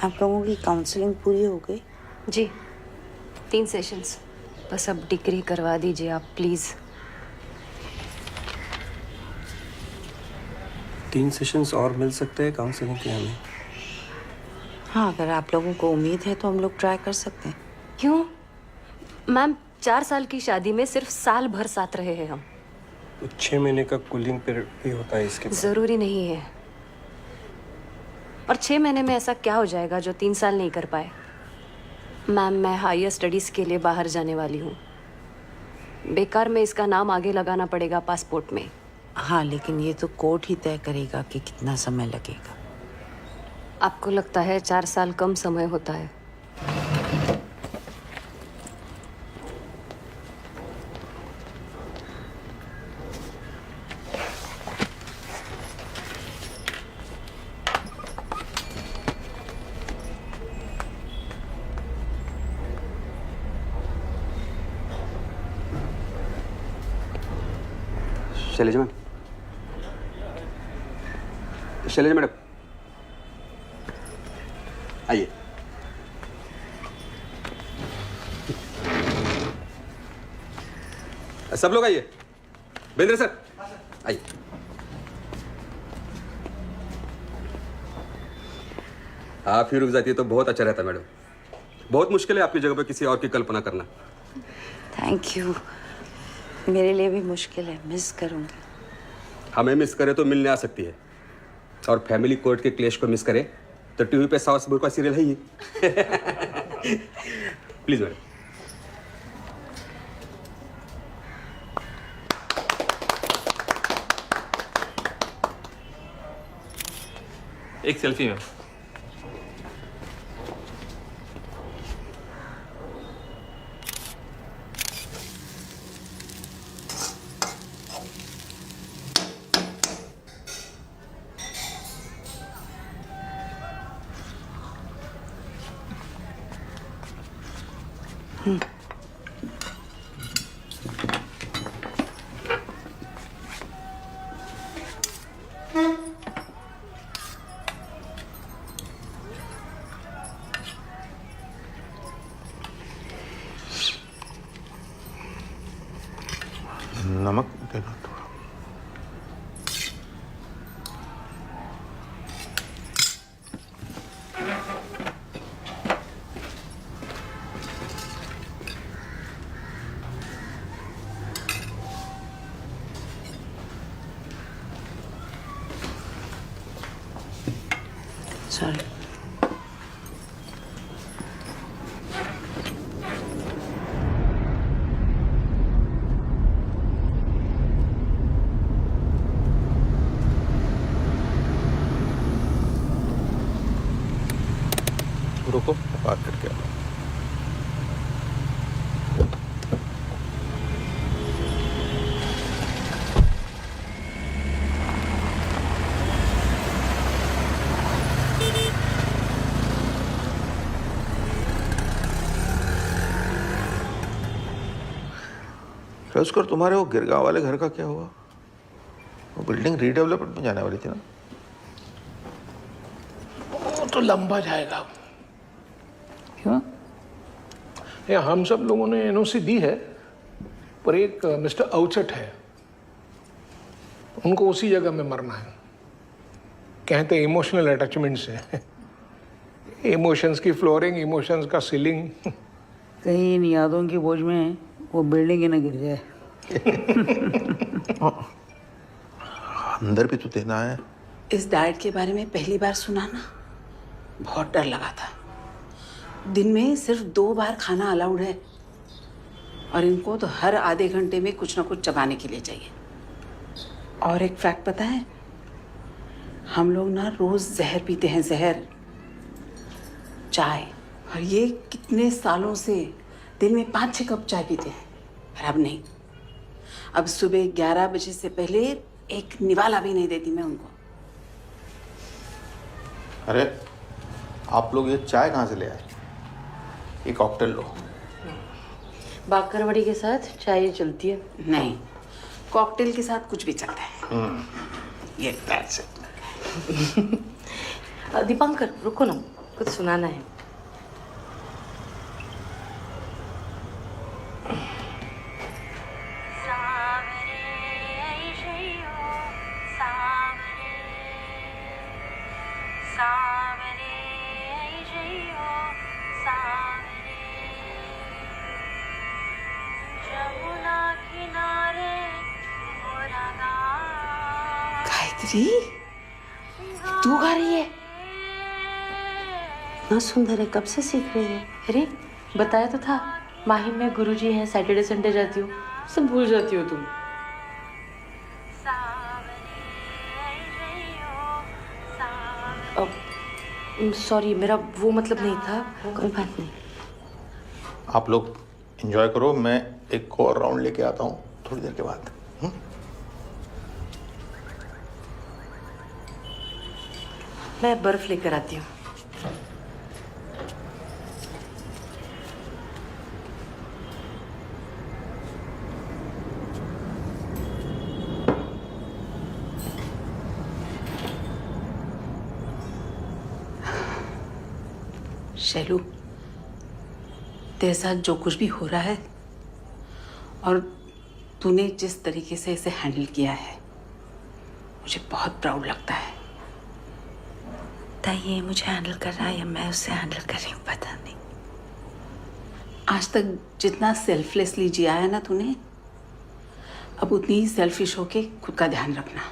आप लोगों की काउंसलिंग पूरी हो गई? जी, 3 सेशंस। बस अब डिग्री करवा दीजिए आप प्लीज़। 3 सेशंस और मिल सकते हैं काउंसलिंग के हमें। हाँ, अगर आप लोगों को उम्मीद है तो हम लोग ट्राई कर सकते हैं। क्यों? मैम 4 साल की शादी में सिर्फ साल भर साथ रहे हैं हम। तो 6 महीने का कूलिंग पीरियड भी होता है इसके बाद। जरूरी नहीं है। और 6 महीने में ऐसा क्या हो जाएगा जो 3 साल नहीं कर पाए? मैम मैं हायर स्टडीज के लिए बाहर जाने वाली हूँ। बेकार में इसका नाम आगे लगाना पड़ेगा पासपोर्ट में। हाँ, लेकिन ये तो कोर्ट ही तय करेगा कि कितना समय लगेगा। आपको लगता है 4 साल कम समय होता है? शैलेजा मैम, शैलेजा मैडम आइए। सब लोग आइए। बेंद्र सर आइए। आप ही रुक जाती है तो बहुत अच्छा रहता मैडम। बहुत मुश्किल है आपकी जगह पे किसी और की कल्पना करना। Thank you. मेरे लिए भी मुश्किल है, मिस करूंगी। हमें मिस करे तो मिलने आ सकती है, और फैमिली कोर्ट के क्लेश को मिस करे तो टीवी पे सास बहू का सीरियल है ही। Please madam. एक सेल्फी में। नमक देना थोड़ा। सॉरी। रुको, बात करके आओ। कर तुम्हारे वो गिरगांव वाले घर का क्या हुआ? वो बिल्डिंग रीडेवलपमेंट में जाने वाली थी ना? वो तो लंबा जाएगा। क्यों? ये हम सब लोगों ने एनओसी दी है, पर एक मिस्टर औचट है, उनको उसी जगह में मरना है। कहते इमोशनल अटैचमेंट से। इमोशंस की फ्लोरिंग, इमोशंस का सीलिंग। कहीं इन यादों की बोझ में वो बिल्डिंग ही ना गिर जाए। अंदर भी तो देना है। इस डाइट के बारे में पहली बार सुना ना, बहुत डर लगा था। दिन में सिर्फ 2 बार खाना अलाउड है, और इनको तो हर आधे घंटे में कुछ ना कुछ चबाने के लिए चाहिए। और एक फैक्ट पता है, हम लोग ना रोज जहर पीते हैं, जहर, चाय। और ये कितने सालों से दिन में 5-6 कप चाय पीते हैं, पर अब नहीं। अब सुबह 11 बजे से पहले एक निवाला भी नहीं देती मैं उनको। अरे आप लोग ये चाय कहाँ से ले आए? ये कॉकटेल लो। बाकरवड़ी के साथ चाय चलती है? नहीं, कॉकटेल के साथ कुछ भी चलता है। ये दीपांकर रुको ना, कुछ सुनाना है। गायत्री, तू गा रही है? इतना सुंदर है, कब से सीख रही है? अरे बताया तो था, माहिम में गुरुजी हैं, सैटरडे संडे जाती हूँ, सब भूल जाती हो तुम। सॉरी, मेरा वो मतलब नहीं था। कोई बात नहीं। आप लोग एंजॉय करो, मैं एक और राउंड लेके आता हूँ थोड़ी देर के बाद। मैं बर्फ लेकर आती हूँ। शैलू, तेरे साथ जो कुछ भी हो रहा है और तूने जिस तरीके से इसे हैंडल किया है, मुझे बहुत प्राउड लगता है। ये मुझे हैंडल कर रहा है या मैं उसे हैंडल कर रही हूँ, पता नहीं। आज तक जितना सेल्फलेसली जिया है ना तूने, अब उतनी ही सेल्फिश होके खुद का ध्यान रखना।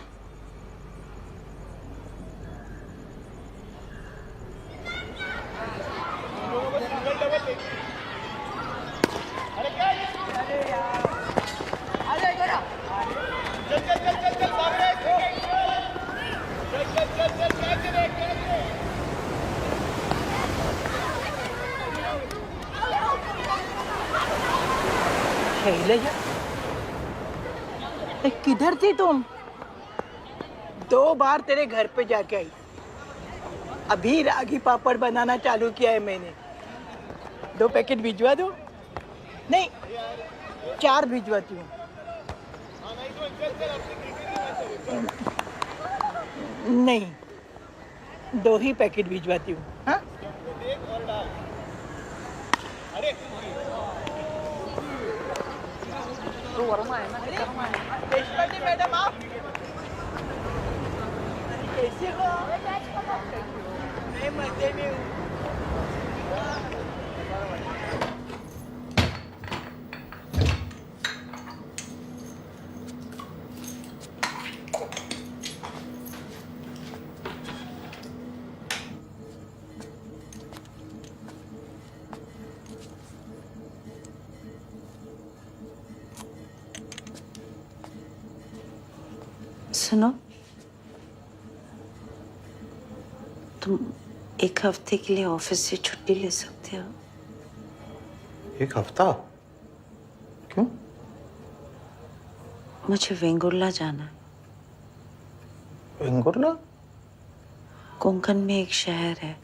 शैलजा, किधर थी तुम? 2 बार तेरे घर पे जाके आई, अभी रागी पापड़ बनाना चालू किया है मैंने। 2 पैकेट भिजवा दो? नहीं, 4 भिजवाती हूँ। नहीं, 2 ही पैकेट भिजवाती हूँ। हाँ? देशपांडे मैडम, आप कैसे हो? मैं मजे में हूँ। सुनो, तुम 1 हफ्ते के लिए ऑफिस से छुट्टी ले सकते हो। 1 हफ्ता? क्यों? मुझे वेंगुर्ला जाना है। वेंगुर्ला? कोंकण में एक शहर है,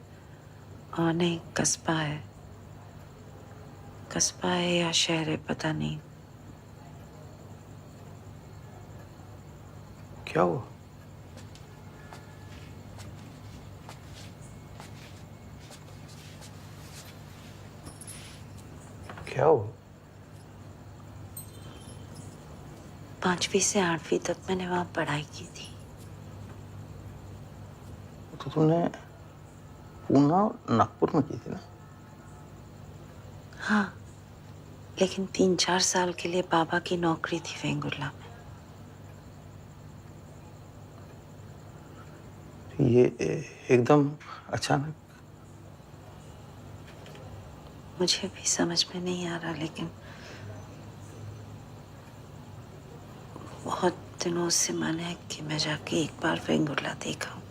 और नहीं, कस्बा है। कस्बा है या शहर है, पता नहीं। क्या हुआ? क्या हुआ? 5वीं से 8वीं तक मैंने वहां पढ़ाई की थी। तो तुमने पूना नागपुर में की थी ना? हाँ, लेकिन 3-4 साल के लिए बाबा की नौकरी थी वेंगुर्ला में। ये एकदम अचानक? मुझे भी समझ में नहीं आ रहा, लेकिन बहुत दिनों से मन है कि मैं जाके एक बार वेंगुर्ला देखा हूँ।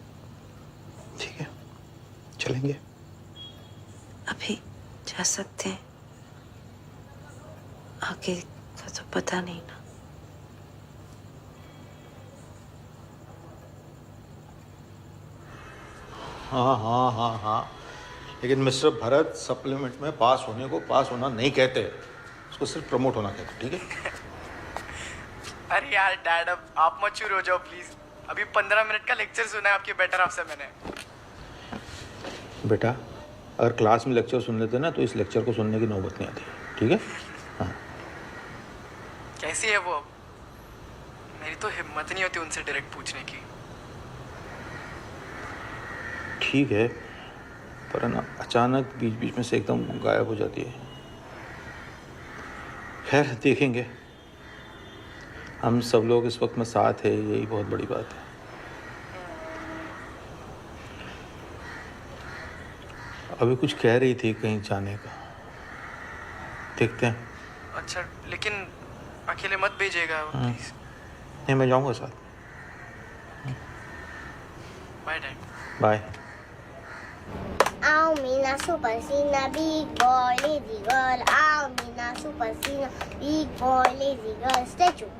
ठीक है, चलेंगे। अभी जा सकते हैं, आगे का तो पता नहीं ना। हाँ हाँ हाँ हाँ, लेकिन मिस्टर भरत, सप्लीमेंट में पास होने को पास होना नहीं कहते, उसको सिर्फ प्रमोट होना कहते। ठीक है? अरे यार डैड, अब आप मत शुरू हो जाओ प्लीज। अभी 15 मिनट का लेक्चर सुना है आपके बेटर हाफ से मैंने। बेटा, अगर क्लास में लेक्चर सुन लेते ना तो इस लेक्चर को सुनने की नौबत नहीं आती, ठीक है? हाँ। कैसी है वो अब? मेरी तो हिम्मत नहीं होती उनसे डायरेक्ट पूछने की। ठीक है, पर ना अचानक बीच बीच में से एकदम गायब हो जाती है। खैर देखेंगे, हम सब लोग इस वक्त में साथ है, यही बहुत बड़ी बात है। अभी कुछ कह रही थी कहीं जाने का, देखते हैं। अच्छा, लेकिन अकेले मत भेजिएगा प्लीज। नहीं, मैं जाऊंगा साथ। Bye dad. Bye. Ow, Mina Super Sina, big boy, lazy girl. Ow, Mina Super Sina, big boy, lazy girl. Statue.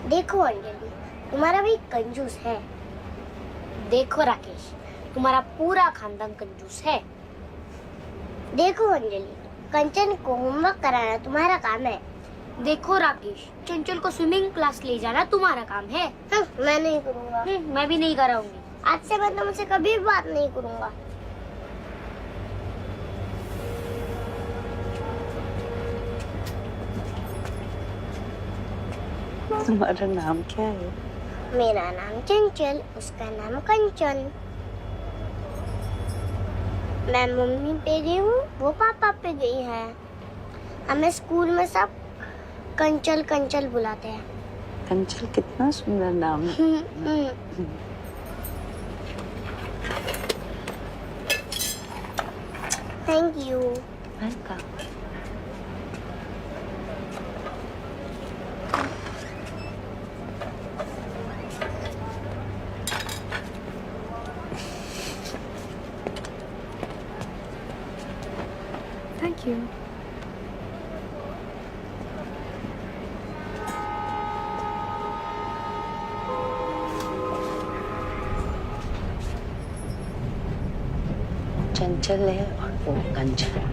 देखो अंजलि, तुम्हारा भी कंजूस है। देखो राकेश, तुम्हारा पूरा खानदान कंजूस है। देखो अंजलि, कंचन को होमवर्क कराना तुम्हारा काम है। देखो राकेश, चंचल को स्विमिंग क्लास ले जाना तुम्हारा काम है। मैं नहीं करूँगा। मैं भी नहीं कराऊंगी। आज से मैं तुमसे कभी भी बात नहीं करूँगा। तुम्हारा नाम क्या है? मेरा नाम चंचल, उसका नाम कंचन। मैं मम्मी पे गई हूँ, वो पापा पे गई है। हमें स्कूल में सब कंचल कंचल बुलाते हैं। कंचल कितना सुंदर नाम है। Thank you. Welcome. Thank you. चंचल है और वो कंचन।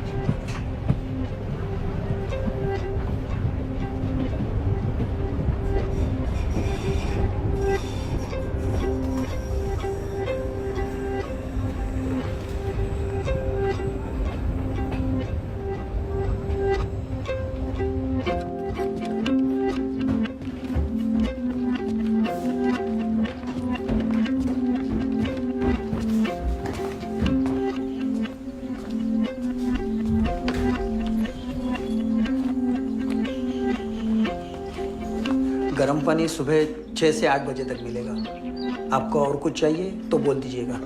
गर्म पानी सुबह 6 से 8 बजे तक मिलेगा। आपको और कुछ चाहिए तो बोल दीजिएगा।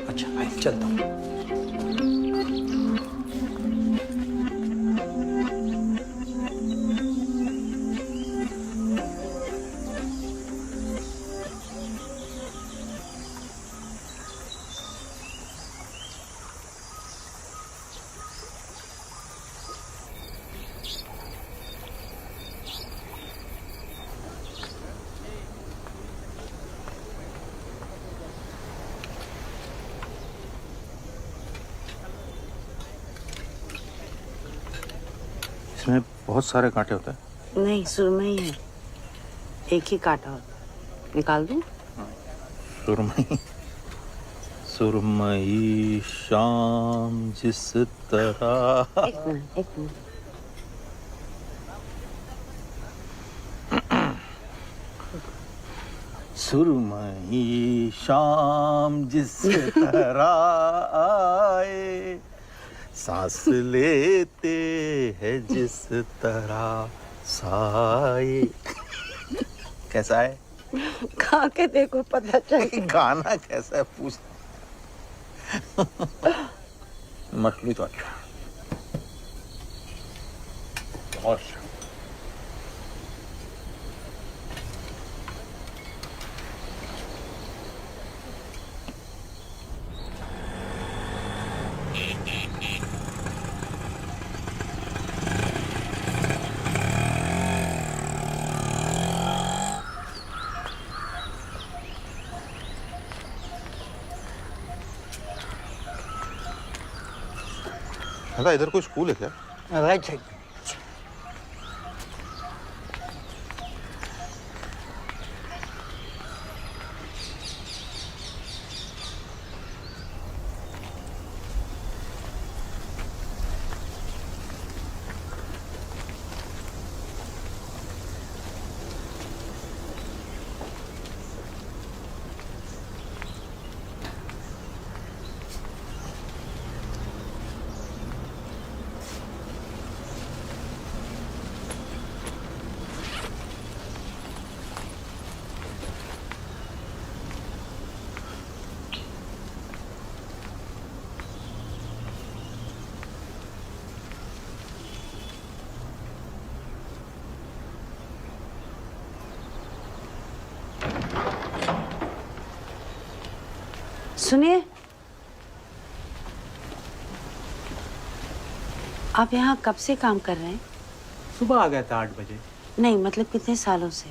अच्छा, आइए चलता हूँ। इसमें बहुत सारे कांटे होते हैं। नहीं, सुरमई है, एक ही कांटा होता है। निकाल दूं? सुरमई, सुरमई शाम जिस तरह। एक मिनट, एक मिनट। सुरमई शाम जिस तरह आए, सांस लेते हैं जिस तरह साए। कैसा है? खा के देखो, पता चले। गाना कैसा है पूछ। मछली तो अच्छा, बहुत अच्छा। दादा, इधर कोई स्कूल है क्या? Right side. सुनिए, आप यहाँ कब से काम कर रहे हैं? सुबह आ गया था 8 बजे। नहीं, मतलब कितने सालों से?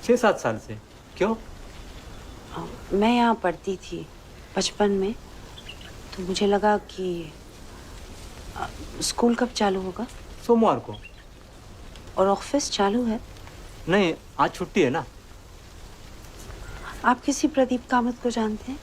6-7 साल से। क्यों? मैं यहाँ पढ़ती थी बचपन में, तो मुझे लगा कि स्कूल कब चालू होगा। सोमवार को। और ऑफिस चालू है? नहीं, आज छुट्टी है ना। आप किसी प्रदीप कामत को जानते हैं?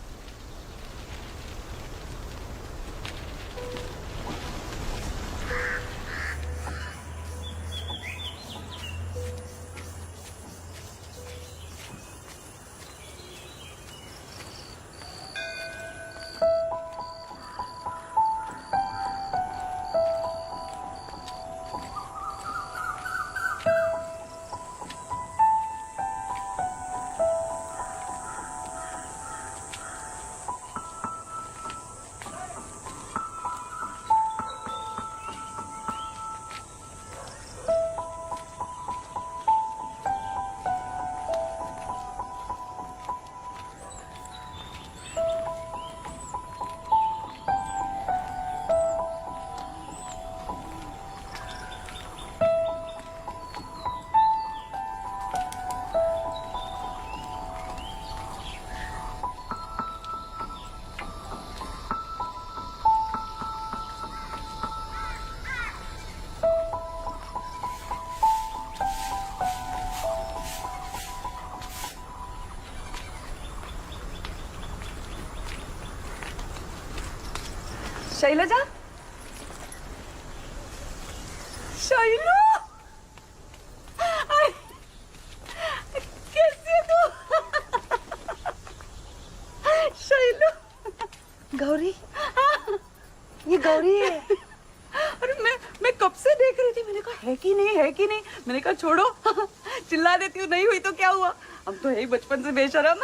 शैलजा, शैलू, कैसी है तू? शैलू, गौरी, ये गौरी है। अरे मैं कब से देख रही थी, मैंने कहा है कि नहीं, है कि नहीं। मैंने कहा छोड़ो, चिल्ला देती हूँ, नहीं हुई तो क्या हुआ, हम तो है ही बचपन से बेशरम।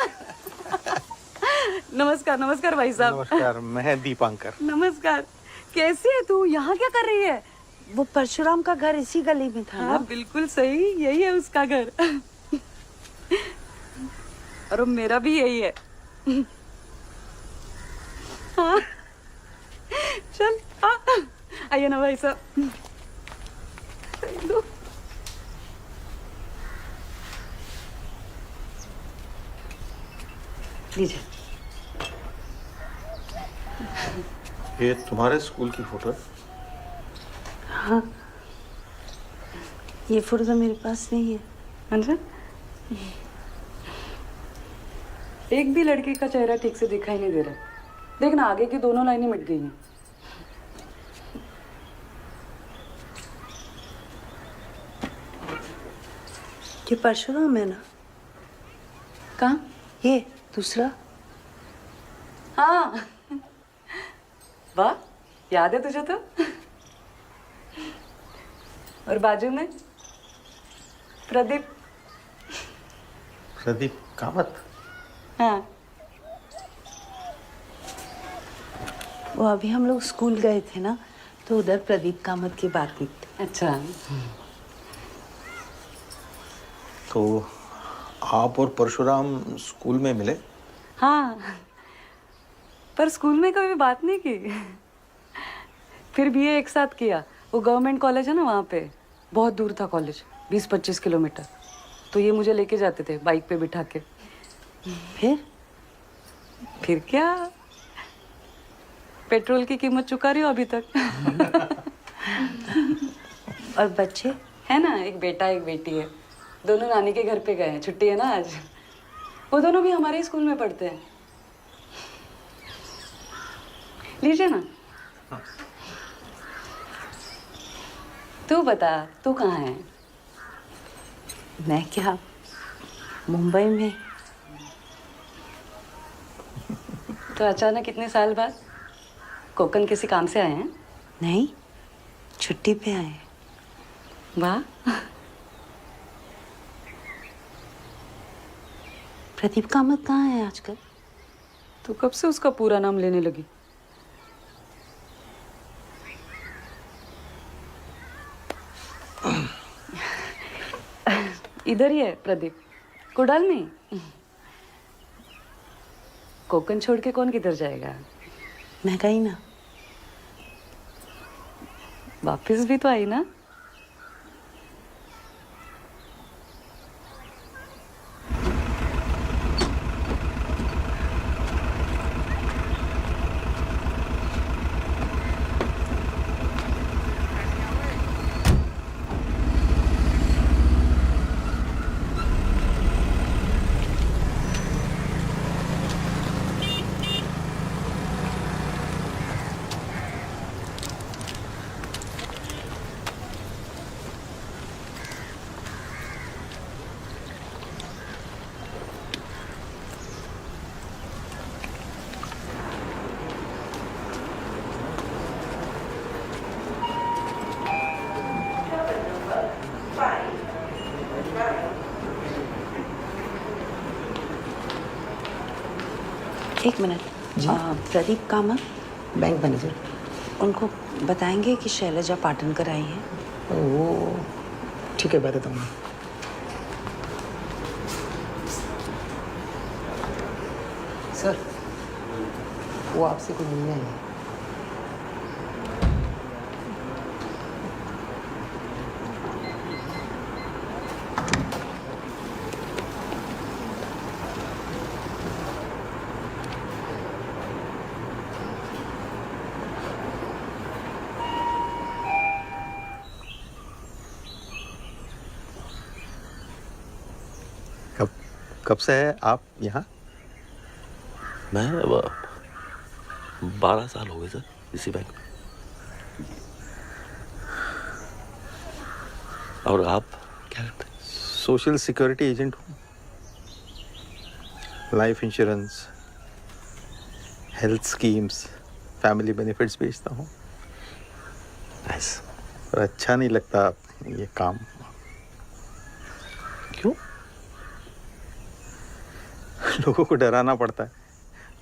नमस्कार, नमस्कार भाई साहब। नमस्कार, मैं दीपांकर। नमस्कार, कैसी है तू, यहाँ क्या कर रही है? वो परशुराम का घर इसी गली में था। हाँ, बिल्कुल सही, यही है उसका घर। और मेरा भी यही है। हाँ, चल आइए ना भाई साहब। लीजिए। ये तुम्हारे स्कूल की फोटो है? हाँ, ये फोटो तो मेरे पास नहीं है। अच्छा, एक भी लड़के का चेहरा ठीक से दिखाई नहीं दे रहा। देखना, आगे की दोनों लाइनें मिट गई हैं। ये परशुराम है ना? कहाँ? ये दूसरा। हाँ, वाह, याद है तुझे तो। और बाजू में प्रदीप। प्रदीप कामत? हाँ, वो अभी हम लोग स्कूल गए थे ना, तो उधर प्रदीप कामत की बात हुई थी। अच्छा। तो आप और परशुराम स्कूल में मिले? हाँ, पर स्कूल में कभी बात नहीं की। फिर बीए एक साथ किया। वो गवर्नमेंट कॉलेज है ना, वहाँ पे बहुत दूर था कॉलेज, 20-25 किलोमीटर। तो ये मुझे लेके जाते थे बाइक पे बिठा के। फिर क्या, पेट्रोल की कीमत चुका रही हो अभी तक। और बच्चे है ना, एक बेटा एक बेटी है। दोनों नानी के घर पे गए हैं, छुट्टी है ना आज। वो दोनों भी हमारे स्कूल में पढ़ते हैं। लीजिए ना। तू बता, तू कहाँ है? मैं क्या, मुंबई में। तो अचानक इतने साल बाद कोकण किसी काम से आए हैं? नहीं, छुट्टी पे आए हैं। वाह। प्रदीप कामत कहाँ है आजकल? तो कब से उसका पूरा नाम लेने लगी? इधर ही है प्रदीप, कुडाल में। कोकन छोड़ के कौन किधर जाएगा? मैं गई ना। वापस भी तो आई ना। एक minute. Pradeep Kamat, bank manager. उनको बताएंगे कि शैलजा पाटनकर आई है। वो ठीक है, बताता हूँ। सर, वो आपसे कोई मिलने आई है। कब से है आप यहाँ? मैं 12 साल हो गए सर इसी बैंक में। और आप क्या करते हैं? सोशल सिक्योरिटी एजेंट हूँ। Life insurance, health schemes, family benefits बेचता हूँ। नाइस। पर अच्छा नहीं लगता ये काम। क्यों? लोगों को डराना पड़ता है,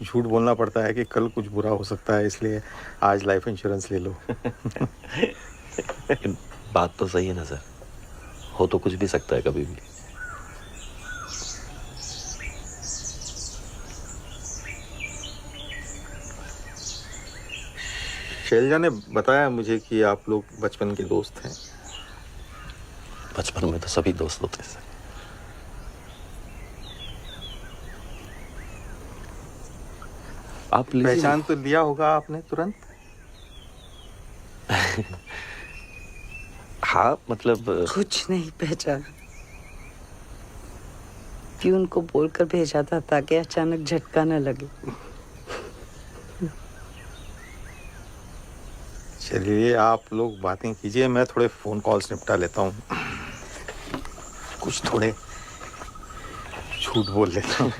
झूठ बोलना पड़ता है कि कल कुछ बुरा हो सकता है, इसलिए आज लाइफ इंश्योरेंस ले लो। बात तो सही है ना सर, हो तो कुछ भी सकता है कभी भी। शैलजा ने बताया मुझे कि आप लोग बचपन के दोस्त हैं। बचपन में तो सभी दोस्त होते हैं सर। आप पहचान तो लिया होगा आपने तुरंत? हाँ, मतलब कुछ नहीं पहचाना। प्यून को बोलकर भेजा था ताकि अचानक झटका न लगे। चलिए आप लोग बातें कीजिए, मैं थोड़े फोन कॉल्स निपटा लेता हूँ। कुछ थोड़े झूठ बोल लेता हूँ।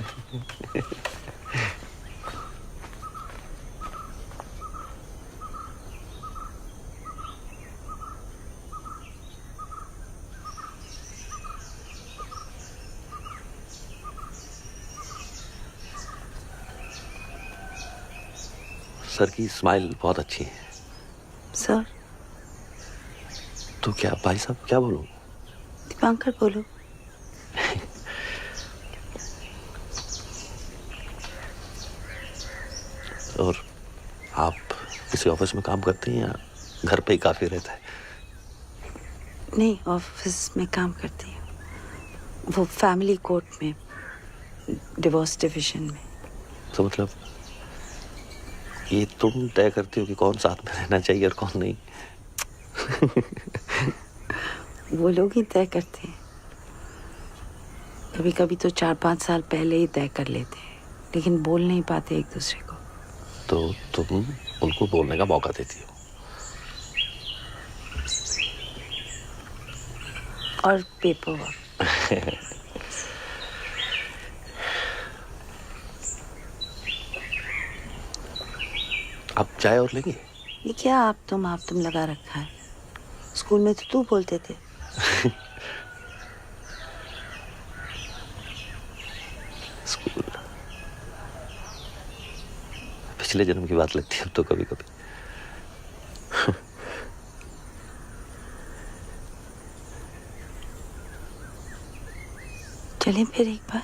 सर की स्माइल बहुत अच्छी है। सर? तो क्या भाई साहब क्या बोलूं? दीपांकर बोलो। और आप किसी ऑफिस में काम करती हैं या घर पे ही काफी रहता है? नहीं, ऑफिस में काम करती हूँ। वो फैमिली कोर्ट में, डिवोर्स डिवीजन में। तो मतलब ये तुम तय करती हो कि कौन साथ में रहना चाहिए और कौन नहीं? वो लोग ही तय करते हैं। कभी कभी तो 4-5 साल पहले ही तय कर लेते हैं, लेकिन बोल नहीं पाते एक दूसरे को। तो तुम उनको बोलने का मौका देती हो? और पेपर वर्क। आप चाय और लेंगे? ये क्या आप तुम लगा रखा है? स्कूल में तो तू बोलते थे। स्कूल पिछले जन्म की बात लगती है अब तो कभी कभी। चलें फिर एक बार।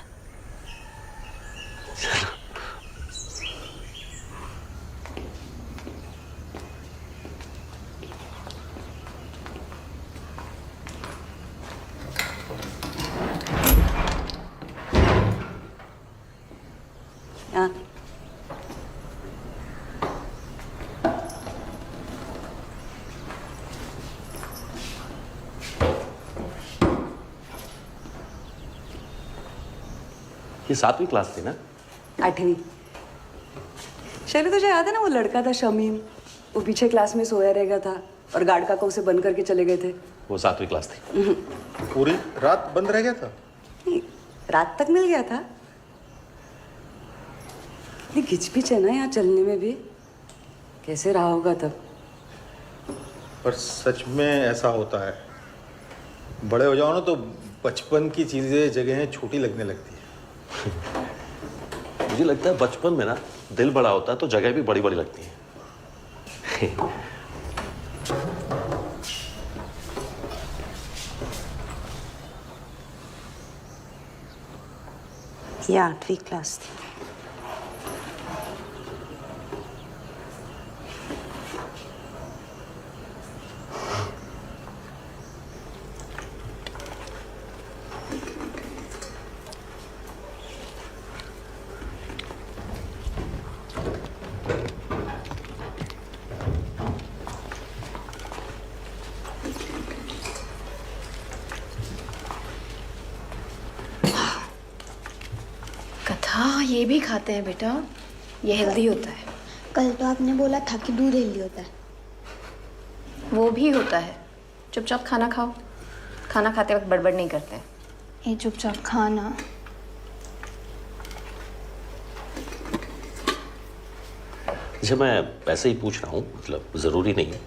हाँ ये 7वीं क्लास थी ना? 8वीं। शैली तुझे याद है ना वो लड़का था शमीम, वो पीछे क्लास में सोया रह गया था और गार्ड काका उसे बंद करके चले गए थे। वो 7वीं क्लास थी। पूरी रात बंद रह गया था? नहीं, रात तक मिल गया था। इतनी घिचपिच है ना यहाँ चलने में भी, कैसे रहा होगा तब। पर सच में ऐसा होता है, बड़े हो जाओ ना तो बचपन की चीजें जगहें छोटी लगने लगती है। मुझे लगता है बचपन में ना दिल बड़ा होता है तो जगह भी बड़ी बड़ी लगती है। ये 8वीं क्लास थी। कथा ये भी खाते हैं बेटा, ये हेल्दी होता है। कल तो आपने बोला था कि दूध हेल्दी होता है। वो भी होता है। चुपचाप खाना खाओ, खाना खाते वक्त बड़बड़ नहीं करते हैं। ये चुपचाप खाना। जैसे मैं ऐसे ही पूछ रहा हूँ, मतलब ज़रूरी नहीं है,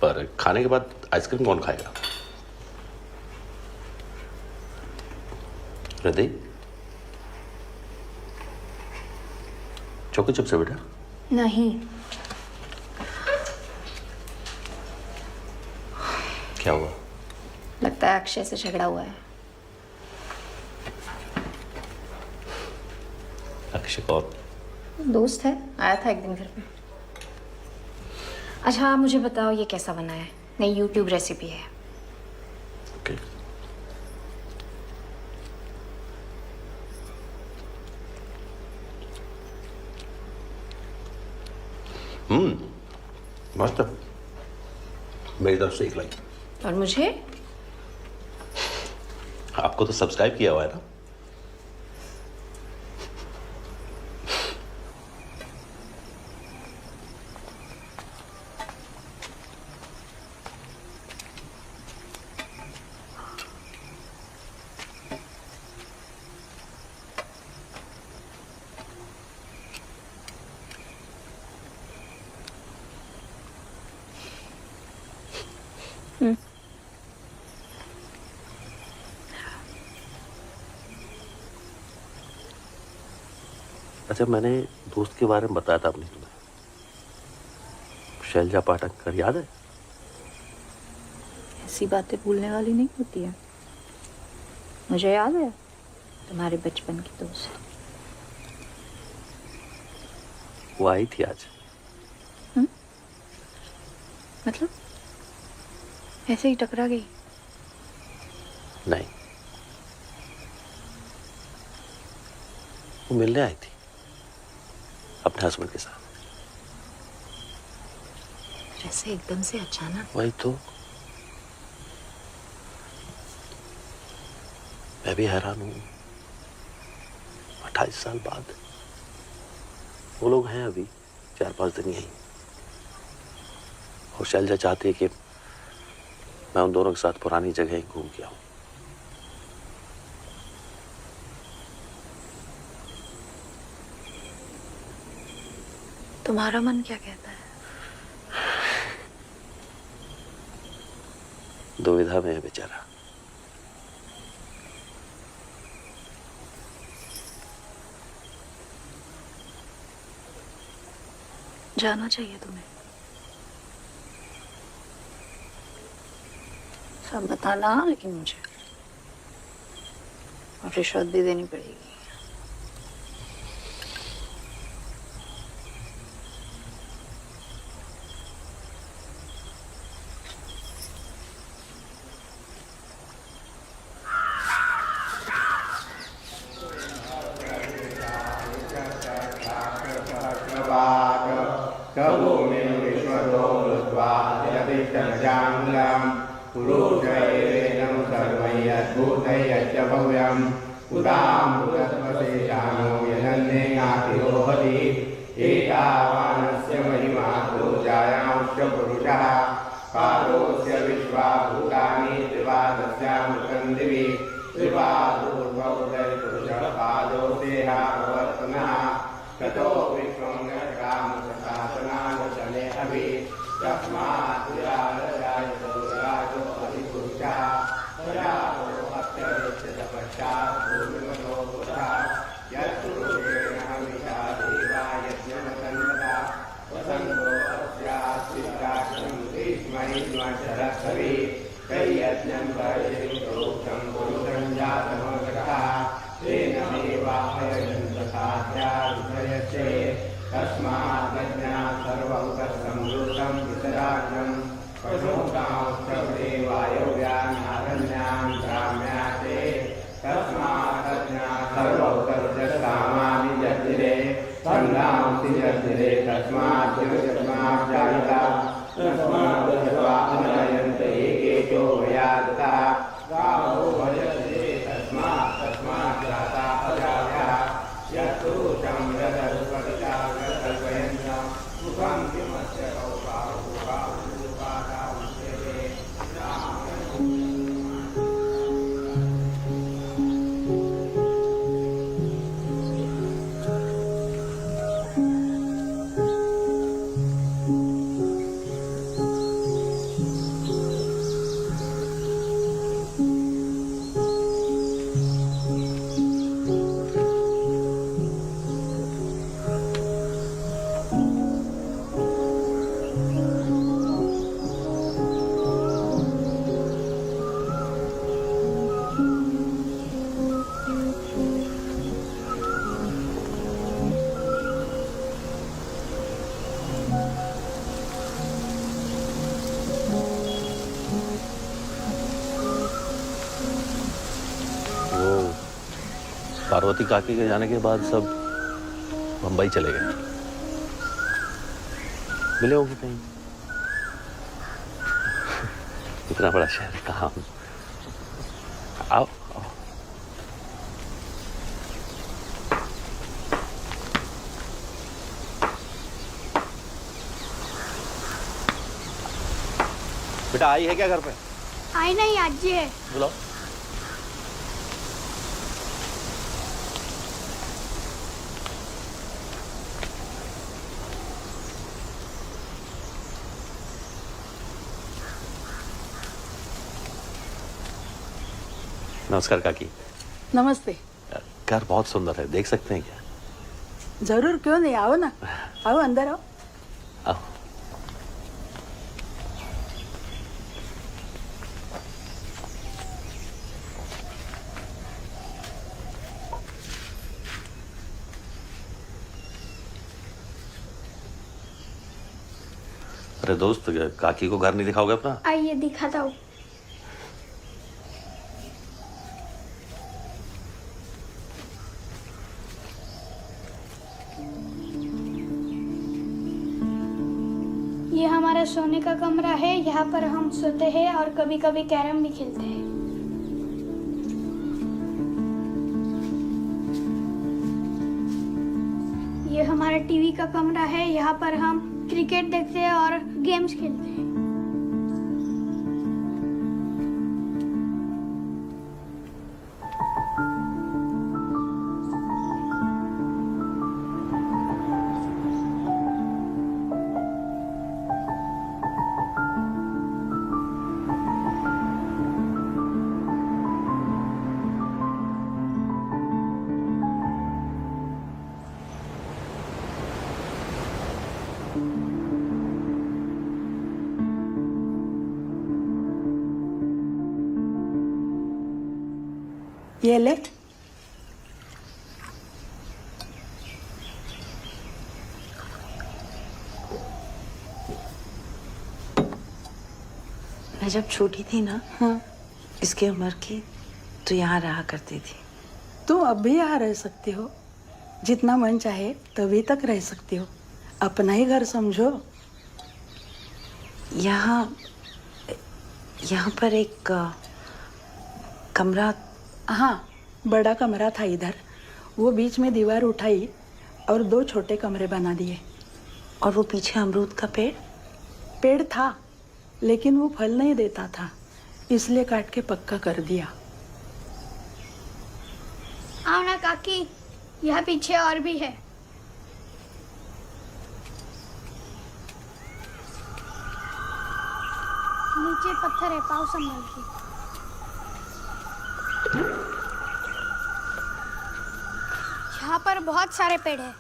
पर खाने के बाद आइसक्रीम कौन खाएगा? हृदय, चौकी चुप से बेटा। नहीं। क्या हुआ? लगता है अक्षय से झगड़ा हुआ है। अक्षय कौन? दोस्त है, आया था एक दिन घर पे। अच्छा मुझे बताओ ये कैसा बना है? नई यूट्यूब रेसिपी है। ओके। मस्त है। मेरी तरफ से एक लाइक। और मुझे? आपको तो सब्सक्राइब किया हुआ है ना? अच्छा, मैंने दोस्त के बारे में बताया था अपने तुम्हें, शैलजा पाठक, याद है? ऐसी बातें भूलने वाली नहीं होती है। मुझे याद है तुम्हारे बचपन की दोस्त। वो आई थी आज। मतलब ऐसे ही टकरा गई? नहीं, वो मिलने आई थी अपने हस्बैंड के साथ। जैसे एकदम से अचानक। वही तो, मैं भी हैरान हूँ। 28 साल बाद वो लोग हैं अभी 4-5 दिन यहीं, और शैलजा चाहती है कि मैं उन दोनों के साथ पुरानी जगह घूम के आऊं। तुम्हारा मन क्या कहता है? दुविधा में है बेचारा। जाना चाहिए तुम्हें। सब बताना, लेकिन मुझे और रिश्वत भी देनी पड़ेगी। भूमिं विश्वतो भूत्वा यतिष्ठमजाङ्गलम् पुरुषैरेणं सर्वं यद्भूतैश्च भव्यम् उदामृतत्वशेषानो यजन्नेनातिरोहति एतावानस्य महिमा जायांश्च पुरुषः पादोऽस्य विश्वाभूतानि त्रिपादस्यामृतं दिवि त्रिपादोर्भवदैपुरुषः पादोऽस्तेहावर्तनः ततो विश्वं यत्कामशासनावचने अपि तस्मात् विराजो अधिपुरुषः पश्चात् भूमिमतो पुरः यत्पुरुषेण हमिषा देवा यज्ञमतन्वता वसन्तो अस्यास्तिष्ठाक्षं ग्रीष्मैश्वर्षरः कैयज्ञं वैश्यं प्रोक्तं पुरुषं जातमगतः तेन देवाहयं तथाध्यायुधयस्य तस्मात् यज्ञात् सर्वं तत्संवृतं वितराज्ञं पशूनां ग्राम्याते तस्मात् यज्ञात् सर्वं तत्सामानि यज्ञे संगांसि यज्ञे तस्मात् जायता तस्मात् स्वानयन्त एकेचो वयादता गावो भजते तस्मात् जाता अजाया यत्पुरुषं रजस्पतिता कल्पयन्तं सुखं किमस्य पार्वती काकी के जाने के बाद सब मुंबई चले गए। मिले होंगे कहीं। इतना बड़ा शहर कहाँ। आओ आओ। बेटा आई है क्या घर पे? आई नहीं, आज जी है। बुलाओ। नमस्कार काकी। नमस्ते। घर बहुत सुंदर है, देख सकते हैं क्या? जरूर, क्यों नहीं, आओ ना, आओ अंदर आओ। आओ। अरे दोस्त, काकी को घर नहीं दिखाओगे अपना? आइए दिखाता हूँ। ये हमारा सोने का कमरा है, यहाँ पर हम सोते हैं और कभी कभी कैरम भी खेलते हैं। ये हमारा टीवी का कमरा है, यहाँ पर हम क्रिकेट देखते हैं और गेम्स खेलते हैं। ये ले। मैं जब छोटी थी ना, हाँ, इसकी उम्र की, तो यहाँ रहा करती थी। तुम अब भी यहाँ रह सकती हो, जितना मन चाहे तभी तक रह सकती हो। अपना ही घर समझो। यहाँ पर एक कमरा। हाँ, बड़ा कमरा था इधर, वो बीच में दीवार उठाई और 2 छोटे कमरे बना दिए। और वो पीछे अमरूद का पेड़ था, लेकिन वो फल नहीं देता था, इसलिए काट के पक्का कर दिया। आओ ना काकी, यहाँ पीछे और भी है। नीचे पत्थर है, पाँव संभाल के। यहाँ पर बहुत सारे पेड़ हैं।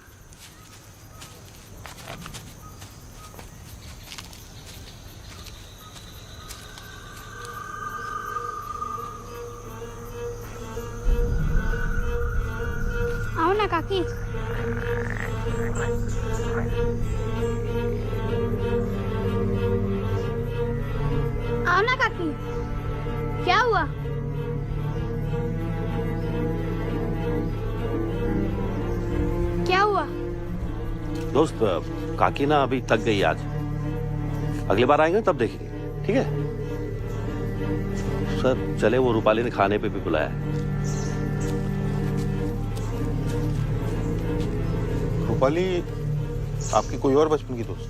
आओ ना काकी। आओ ना काकी। क्या हुआ? क्या हुआ? दोस्त, काकी ना अभी थक गई आज। अगली बार आएंगे तब देखेंगे, ठीक है? सर चले, वो रूपाली ने खाने पे भी बुलाया है। रूपाली आपकी कोई और बचपन की दोस्त?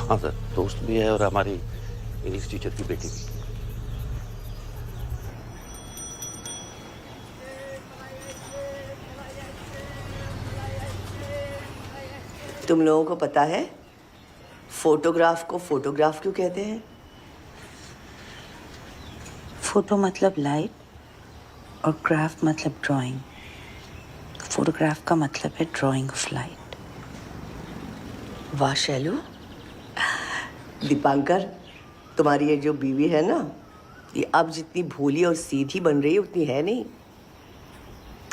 हाँ सर, दोस्त भी है और हमारी इंग्लिश टीचर की बेटी भी। तुम लोगों को पता है फोटोग्राफ को फोटोग्राफ क्यों कहते हैं? फोटो मतलब लाइट और ग्राफ मतलब ड्राइंग। फोटोग्राफ का मतलब है ड्राइंग ऑफ लाइट। वाह शैलू, दीपांकर, तुम्हारी ये जो बीवी है ना, ये अब जितनी भोली और सीधी बन रही है उतनी है नहीं।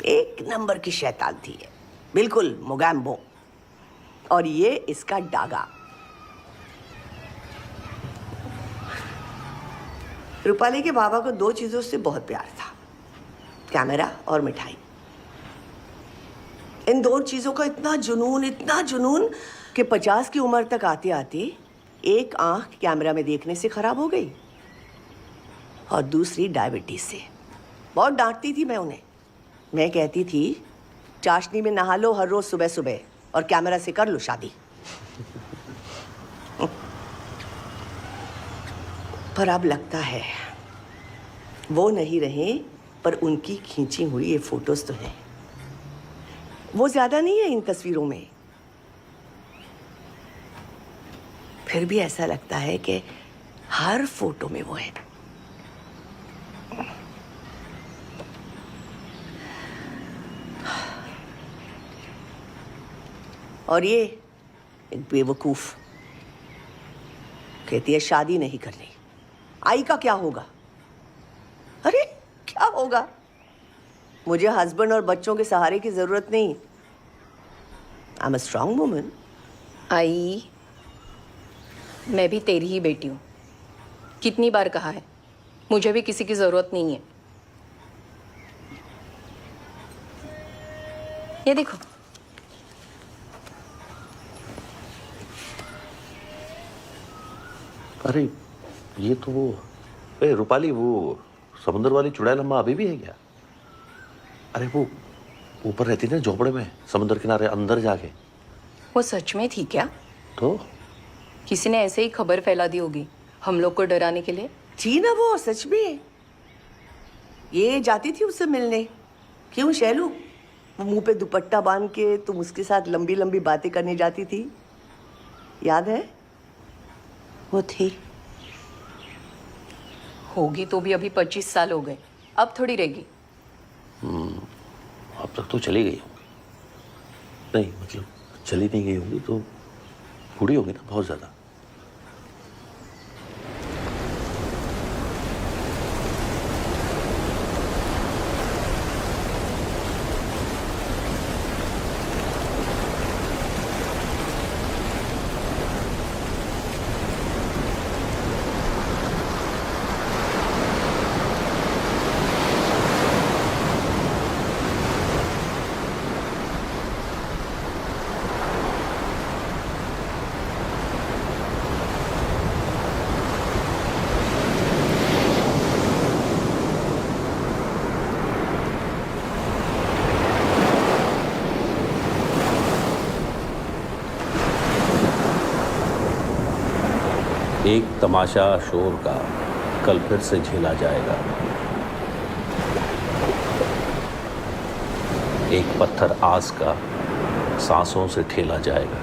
एक नंबर की शैतान थी है, बिल्कुल मोगैम्बो। और ये इसका डागा। रूपाली के बाबा को 2 चीजों से बहुत प्यार था, कैमरा और मिठाई। इन 2 चीजों का इतना जुनून कि 50 की उम्र तक आते आते एक आंख कैमरा में देखने से खराब हो गई और दूसरी डायबिटीज से। बहुत डांटती थी मैं उन्हें। मैं कहती थी चाशनी में नहा लो हर रोज सुबह सुबह और कैमरा से कर लो शादी। पर अब लगता है वो नहीं रहे, पर उनकी खींची हुई ये फोटोज तो हैं। वो ज्यादा नहीं है इन तस्वीरों में, फिर भी ऐसा लगता है कि हर फोटो में वो है। और ये एक बेवकूफ कहती है शादी नहीं करनी। आई का क्या होगा? अरे क्या होगा? मुझे हस्बैंड और बच्चों के सहारे की जरूरत नहीं। I am a strong woman. I, मैं भी तेरी ही बेटी हूँ। कितनी बार कहा है, मुझे भी किसी की जरूरत नहीं है। ये देखो, अरे ये तो वो रूपाली, वो समुद्र वाली चुड़ैल अम्मा अभी भी है क्या? अरे वो ऊपर रहती ना झोपड़े में, समुद्र किनारे अंदर जाके। वो सच में थी क्या? तो किसी ने ऐसे ही खबर फैला दी होगी हम लोग को डराने के लिए। थी ना वो सच में। ये जाती थी उससे मिलने। क्यों शैलू? वो मुंह पे दुपट्टा बांध के तुम उसके साथ लंबी लंबी बातें करने जाती थी, याद है? वो थी। होगी तो भी अभी 25 साल हो गए, अब थोड़ी रहेगी। अब तक तो चली गई होंगी। नहीं मतलब चली नहीं गई होंगी तो बूढ़ी होंगी ना बहुत ज्यादा। एक तमाशा शोर का कल फिर से झेला जाएगा। एक पत्थर आस का सांसों से ठेला जाएगा।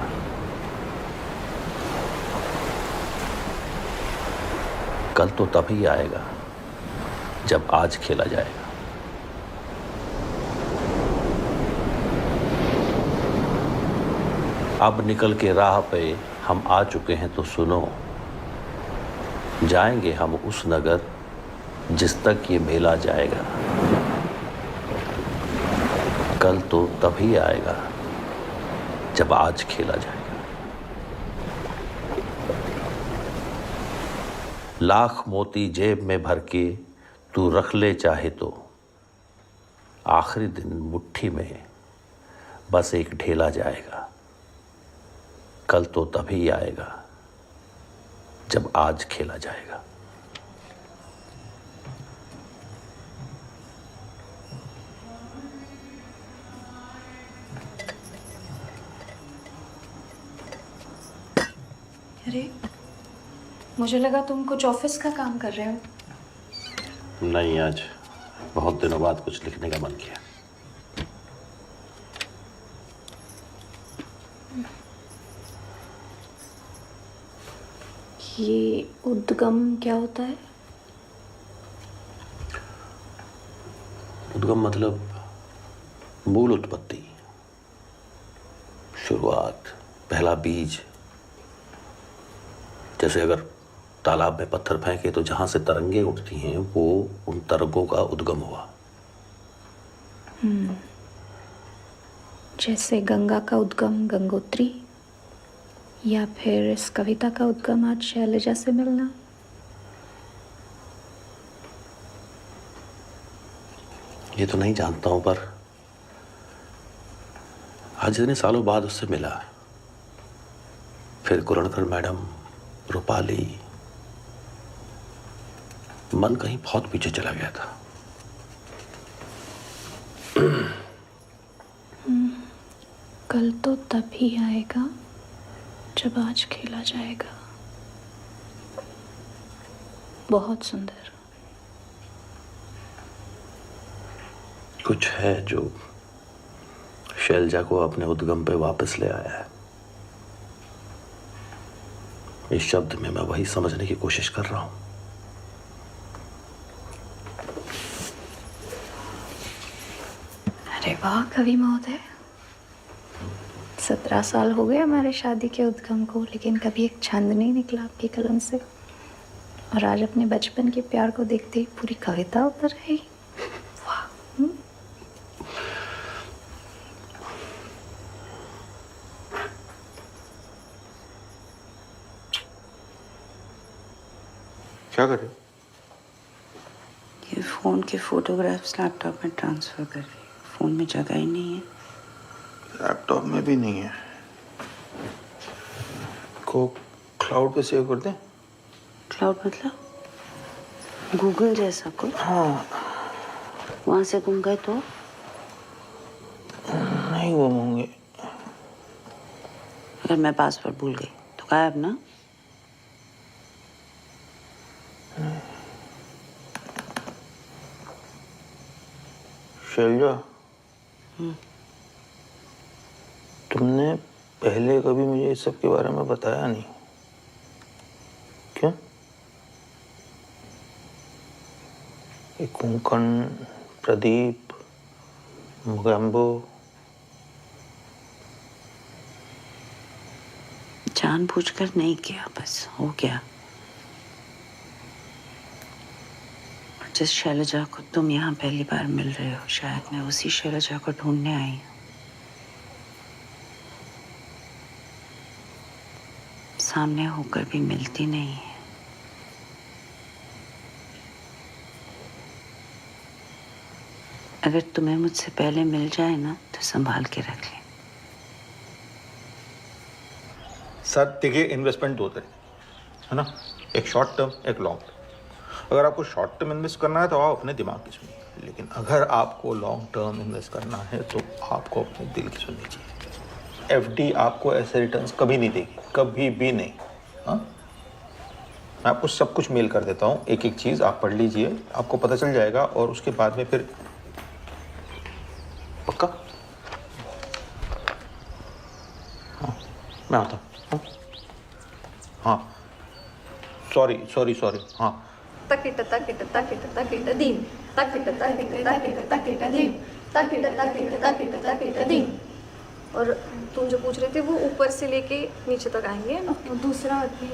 कल तो तभी आएगा जब आज खेला जाएगा। अब निकल के राह पे हम आ चुके हैं तो सुनो, जाएंगे हम उस नगर जिस तक ये मेला जाएगा। कल तो तभी आएगा जब आज खेला जाएगा। लाख मोती जेब में भर के तू रख ले चाहे तो, आखिरी दिन मुट्ठी में बस एक ढेला जाएगा। कल तो तभी आएगा जब आज खेला जाएगा। अरे, मुझे लगा तुम कुछ ऑफिस का काम कर रहे हो। नहीं, आज बहुत दिनों बाद कुछ लिखने का मन किया। ये उद्गम क्या होता है? उद्गम मतलब मूल उत्पत्ति, शुरुआत, पहला बीज। जैसे अगर तालाब में पत्थर फेंके तो जहां से तरंगे उठती हैं वो उन तरंगों का उद्गम हुआ। जैसे गंगा का उद्गम गंगोत्री, या फिर इस कविता का उद्गम आज शैलजा से मिलना। ये तो नहीं जानता हूं, पर आज इतने सालों बाद उससे मिला। फिर कुरणकर मैडम, रूपाली, मन कहीं बहुत पीछे चला गया था। कल तो तभी आएगा जब आज खेला जाएगा। बहुत सुंदर। कुछ है जो शैलजा को अपने उद्गम पे वापस ले आया है। इस शब्द में मैं वही समझने की कोशिश कर रहा हूं। अरे वाह कवि महोदय, 17 साल हो गए हमारे शादी के उद्गम को, लेकिन कभी एक छंद नहीं निकला आपकी कलम से। और आज अपने बचपन के प्यार को देखते ही पूरी कविता उतर आई। वाह। क्या कर रहे हो? ये फोन के फोटोग्राफ्स लैपटॉप में ट्रांसफर कर रही हूँ। फोन में जगह ही नहीं है। लैपटॉप में भी नहीं है। को क्लाउड पे सेव कर दें? क्लाउड मतलब गूगल जैसा कुछ? हाँ। वहां से गुम गए तो? नहीं गुम होंगे। अगर मैं पासवर्ड भूल गई तो गायब ना? शैलजा, तुमने पहले कभी मुझे इस सब के बारे में बताया नहीं, क्यों? ये कोंकण, प्रदीप, मोगैम्बो, जानबूझकर नहीं किया, बस हो गया। जिस शैलजा को तुम यहाँ पहली बार मिल रहे हो, शायद मैं उसी शैलजा को ढूंढने आई हूँ। सामने होकर भी मिलती नहीं है। अगर तुम्हें मुझसे पहले मिल जाए ना तो संभाल के रख ले। सर देखिए, इन्वेस्टमेंट दो तरह है ना, एक शॉर्ट टर्म, एक लॉन्ग टर्म। अगर आपको शॉर्ट टर्म इन्वेस्ट करना है तो आप अपने दिमाग की सुनिए, लेकिन अगर आपको लॉन्ग टर्म इन्वेस्ट करना है तो आपको अपने दिल की सुननी चाहिए। एफडी आपको ऐसे रिटर्न्स कभी नहीं देगी, कभी भी नहीं। हाँ, मैं आपको सब कुछ मेल कर देता हूँ, एक एक चीज़ आप पढ़ लीजिए, आपको पता चल जाएगा और उसके बाद में फिर पक्का। हाँ मैं आता हूँ। हाँ सॉरी सॉरी सॉरी। हाँ तकिट तकिट तकिट तकिट दीम तकिट तकिट तकिट तकिट दीम तकिट तकिट तकिट तकिट दीम। और तुम जो पूछ रहे थे वो ऊपर से लेके नीचे तक आएंगे ना, दूसरा भी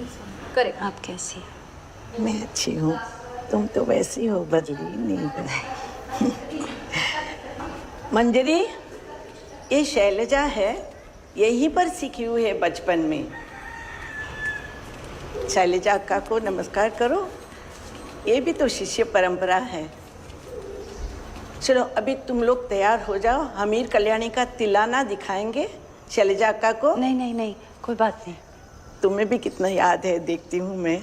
करेक्ट। आप कैसी हो? मैं अच्छी हूँ, तुम तो वैसी हो, बदली नहीं। मंजरी, ये शैलजा है, यहीं पर सीखी हुई है बचपन में। शैलजा अक्का को नमस्कार करो, ये भी तो शिष्य परंपरा है। चलो अभी तुम लोग तैयार हो जाओ, हमीर कल्याणी का तिलाना दिखाएंगे शैलजा अक्का को। नहीं नहीं नहीं, कोई बात नहीं। तुम्हें भी कितना याद है, देखती हूँ मैं।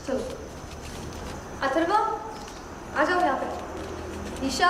चलो अथर्वा आ जाओ यहाँ पे। ईशा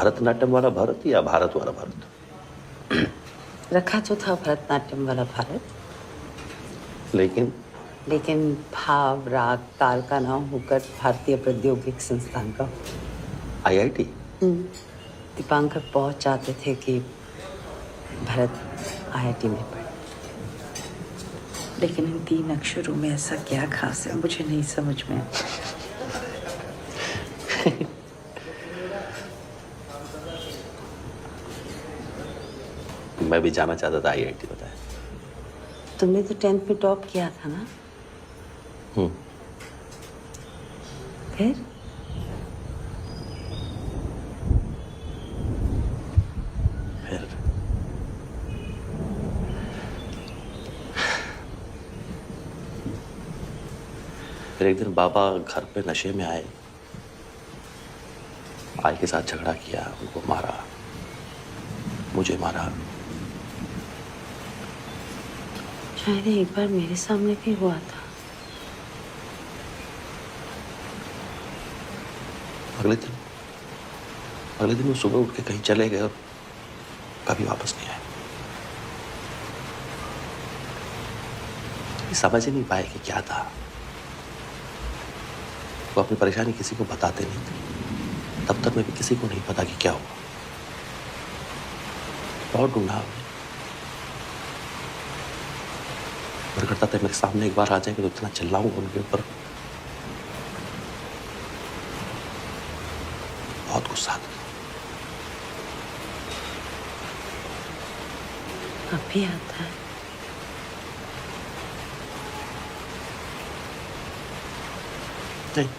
भरतनाट्यम वाला भारत या भारत वाला भारत? रखा तो था भरतनाट्यम वाला भारत, लेकिन भाव राग ताल का नाम होकर भारतीय प्रौद्योगिक संस्थान का IIT। दीपांकर बहुत चाहते थे कि भरत IIT में पढ़े, लेकिन इन 3 अक्षरों में ऐसा क्या खास है मुझे नहीं समझ में आया। मैं भी जाना चाहता था IIT, बताया। तुमने तो 10th में टॉप किया था ना? फिर फिर एक दिन बाबा घर पे नशे में आए, आई के साथ झगड़ा किया, उनको मारा, मुझे मारा। शायद एक बार मेरे सामने भी हुआ था। अगले दिन वो सुबह उठ के कहीं चले गए और कभी वापस नहीं आए। समझ ही नहीं पाए कि क्या था। वो अपनी परेशानी किसी को बताते नहीं थे। तब तक में भी किसी को नहीं पता कि क्या हुआ। बहुत ढूंढा हमने। मन करता था मेरे सामने एक बार आ जाएंगे तो इतना चिल्लाऊं उनके ऊपर। बहुत गुस्सा आता। अभी आता है। नहीं,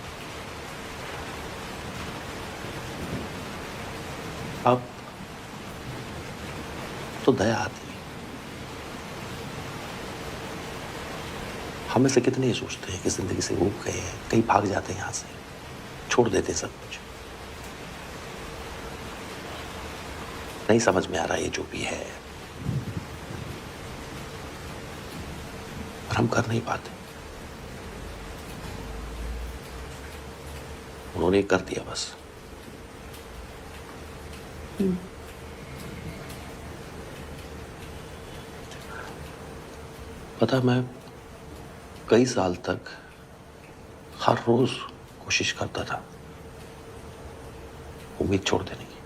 अब तो दया आती है। हम में से कितने ये सोचते हैं कि जिंदगी से ऊब गए हैं, कहीं भाग जाते हैं, यहां से छोड़ देते सब कुछ। नहीं समझ में आ रहा ये जो भी है, पर हम कर नहीं पाते। उन्होंने कर दिया बस। पता, मैं कई साल तक हर रोज कोशिश करता था उम्मीद छोड़ देने की,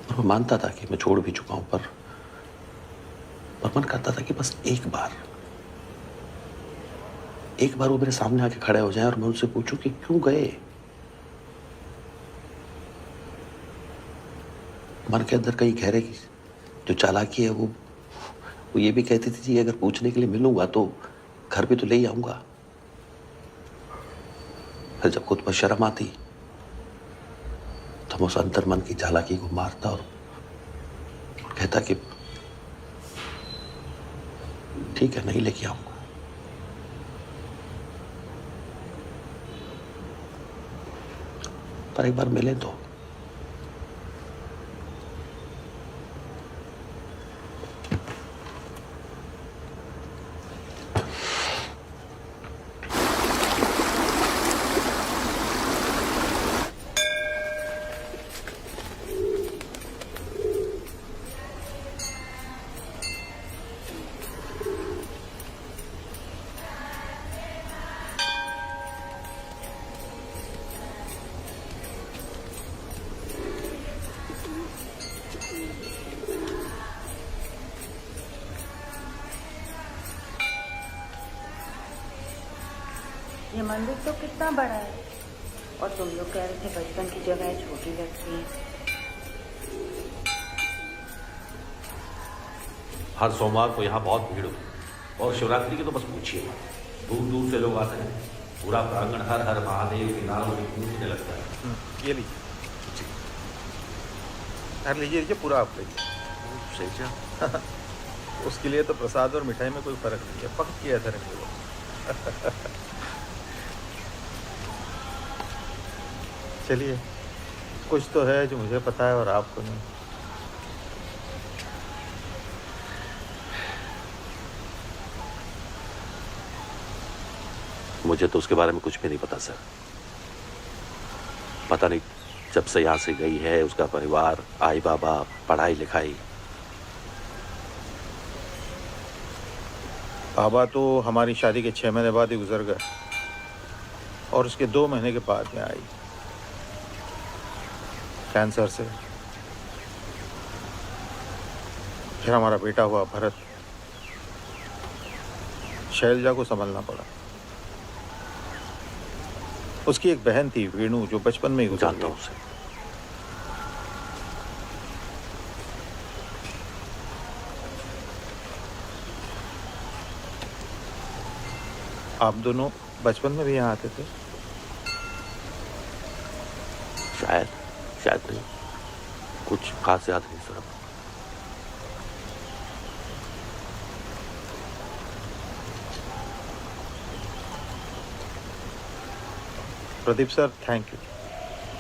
और मैं मानता था कि मैं छोड़ भी चुका हूं, पर मन करता था कि बस एक बार वो मेरे सामने आके खड़े हो जाए और मैं उनसे पूछूं कि क्यों गए। मन के अंदर कहीं गहरे की जो चालाकी है वो ये भी कहती थी जी, अगर पूछने के लिए मिलूंगा तो घर पे तो ले ही आऊंगा। फिर जब खुद पर शर्म आती तो मैं उस अंतर मन की चालाकी को मारता और कहता कि ठीक है, नहीं लेके आऊंगा। पर एक बार मिले तो ये मंदिर तो कितना बड़ा है, और तुम लोग कह रहे थे बचपन की जगह छोटी लगती है। हर सोमवार को यहाँ बहुत भीड़ होती है, और शिवरात्रि की तो बस पूछिए, दूर दूर से लोग आते हैं। पूरा प्रांगण हर हर महादेव के नाम से गूंजने लगता है। ये लीजिए, यार लीजिए पूरा आप लीजिए। सही उसके लिए तो प्रसाद और मिठाई में कोई फर्क नहीं है, पक किया धरेंगे वो। चलिए, कुछ तो है जो मुझे पता है और आपको नहीं। मुझे तो उसके बारे में कुछ भी नहीं पता सर। पता नहीं, जब से यहाँ से गई है उसका परिवार, आई बाबा, पढ़ाई लिखाई। बाबा तो हमारी शादी के 6 महीने बाद ही गुजर गए, और उसके 2 महीने के बाद में आई कैंसर से। फिर हमारा बेटा हुआ भरत, शैलजा को संभलना पड़ा। उसकी एक बहन थी वीणु, जो बचपन में ही गुजर जानता हूँ गई। उसे। आप दोनों बचपन में भी यहाँ आते थे? शायद नहीं, कुछ खास याद नहीं sir. Pradeep sir, thank you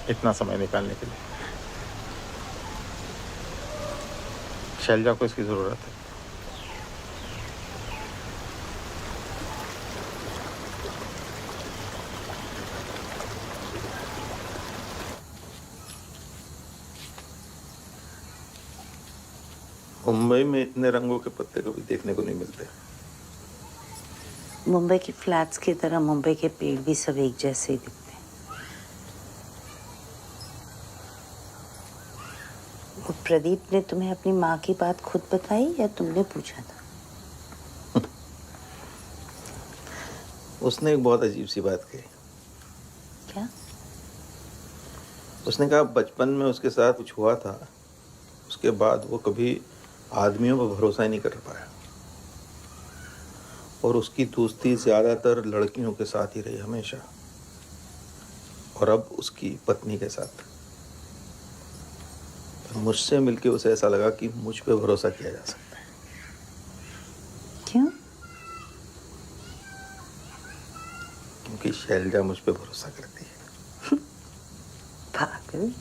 इतना समय निकालने के लिए। शैलजा को इसकी जरूरत है। मुंबई में इतने रंगों के पत्ते कभी देखने को नहीं मिलते। मुंबई के फ्लैट्स की तरह मुंबई के पेड़ भी सब एक जैसे ही दिखते हैं। वो प्रदीप ने तुम्हें अपनी माँ की बात खुद बताई या तुमने पूछा था? उसने एक बहुत अजीब सी बात कही। क्या? उसने कहा बचपन में उसके साथ कुछ हुआ था, उसके बाद वो कभी आदमियों पर भरोसा ही नहीं कर पाया और उसकी दोस्ती ज्यादातर लड़कियों के साथ ही रही हमेशा, और अब उसकी पत्नी के साथ। मुझसे मिलके उसे ऐसा लगा कि मुझ पे भरोसा किया जा सकता है। क्यों? क्योंकि शैलजा मुझ पे भरोसा करती है। पागल।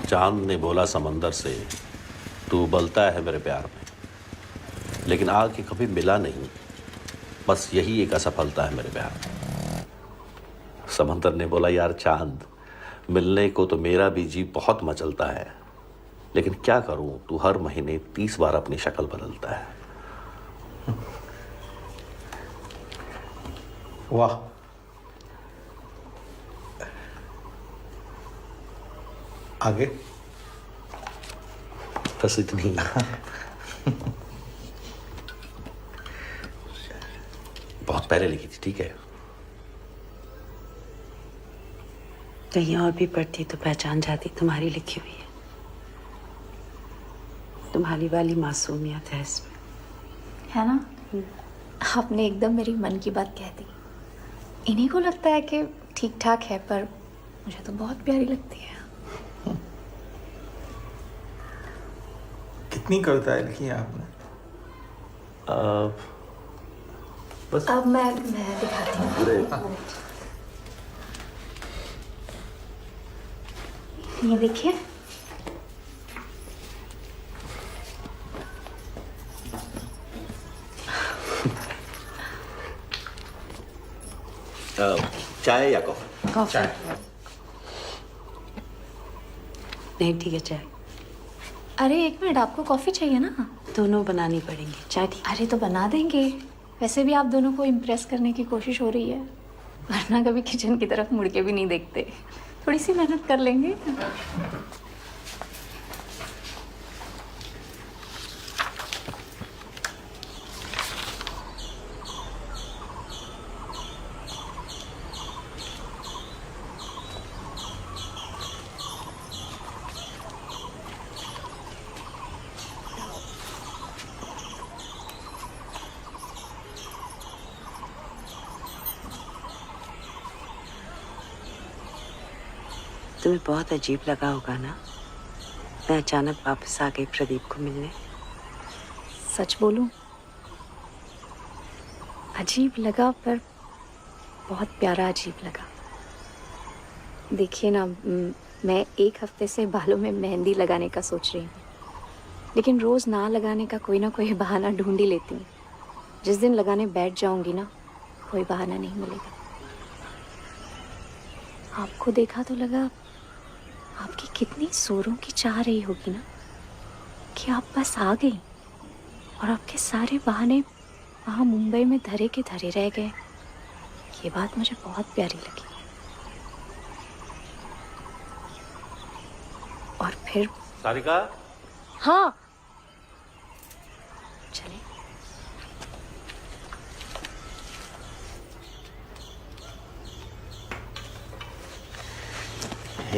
चांद ने बोला समंदर से, तू उबलता है मेरे प्यार में, लेकिन आके कभी मिला नहीं। बस यही एक असफलता है मेरे प्यार में। समंदर ने बोला, यार चांद, मिलने को तो मेरा भी जी बहुत मचलता है, लेकिन क्या करूं, तू हर महीने 30 बार अपनी शक्ल बदलता है। वाह, आगे? बस इतनी। बहुत पहले लिखी थी, ठीक है? कहीं और भी पढ़ती तो पहचान जाती तुम्हारी लिखी हुई है। तुम्हारी वाली मासूमियत है इसमें, है ना? आपने एकदम मेरी मन की बात कह दी। इन्हीं को लगता है कि ठीक ठाक है, पर मुझे तो बहुत प्यारी लगती है। कितनी कविताएं लिखी हैं आपने? बस अब मैं दिखाती हूँ। ये देखिए, चाय या कॉफी? कॉफी। नहीं ठीक है, चाय। अरे एक मिनट, आपको कॉफी चाहिए ना? दोनों बनानी पड़ेंगी। चाय ठीक? अरे तो बना देंगे। वैसे भी आप दोनों को इम्प्रेस करने की कोशिश हो रही है। वरना कभी किचन की तरफ मुड़ के भी नहीं देखते। थोड़ी सी मेहनत कर लेंगे। तुम्हें बहुत अजीब लगा होगा ना, मैं अचानक वापस आ गई प्रदीप को मिलने। सच बोलूं, अजीब लगा, पर बहुत प्यारा अजीब लगा। देखिए ना, मैं एक हफ्ते से बालों में मेहंदी लगाने का सोच रही हूँ, लेकिन रोज़ ना लगाने का कोई ना कोई बहाना ढूंढ ही लेती हूँ। जिस दिन लगाने बैठ जाऊंगी ना, कोई बहाना नहीं मिलेगा। आपको देखा तो लगा आपकी कितनी जोरों की चाह रही होगी ना कि आप बस आ गई, और आपके सारे बहाने वहाँ मुंबई में धरे के धरे रह गए। ये बात मुझे बहुत प्यारी लगी। और फिर सारिका, हाँ, चलिए।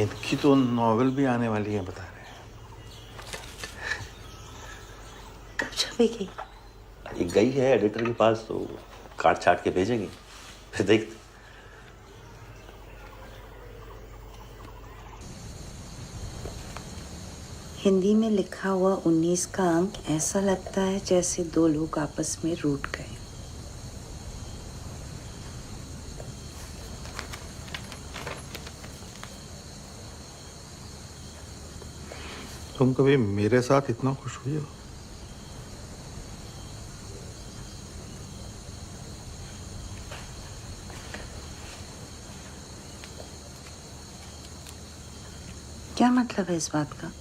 इनकी तो नॉवेल भी आने वाली है, बता रहे हैं। कब छपेगी? ये गई है एडिटर के पास, तो काट छाट के भेजेंगे, फिर देखते। हिंदी में लिखा हुआ 19 का अंक ऐसा लगता है जैसे दो लोग आपस में रूठ गए। तुम कभी मेरे साथ इतना खुश हुई हो? क्या मतलब है इस बात का?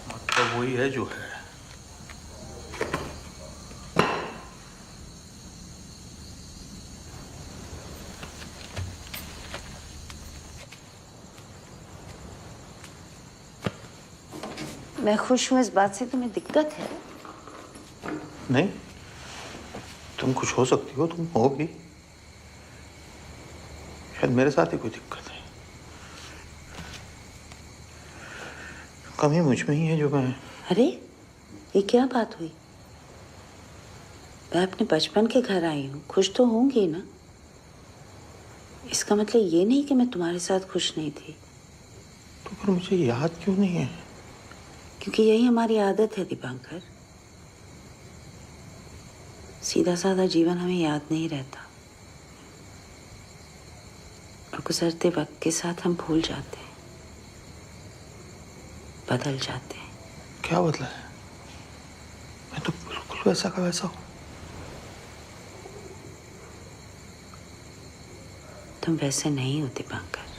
मतलब वही है जो है। मैं खुश हूँ इस बात से, तुम्हें दिक्कत है? नहीं, तुम खुश हो सकती हो, तुम होगी। शायद मेरे साथ ही कोई दिक्कत है। कमी मुझ में ही है जो मैं। अरे ये क्या बात हुई? मैं अपने बचपन के घर आई हूँ, खुश तो होंगी ना। इसका मतलब ये नहीं कि मैं तुम्हारे साथ खुश नहीं थी। तो फिर मुझे याद क्यों नहीं है? क्योंकि यही हमारी आदत है दीपांकर। सीधा साधा जीवन हमें याद नहीं रहता, और गुजरते वक्त के साथ हम भूल जाते हैं, बदल जाते हैं। क्या बदला है? मैं तो बिल्कुल वैसा का वैसा हूं। तुम वैसे नहीं हो दीपांकर।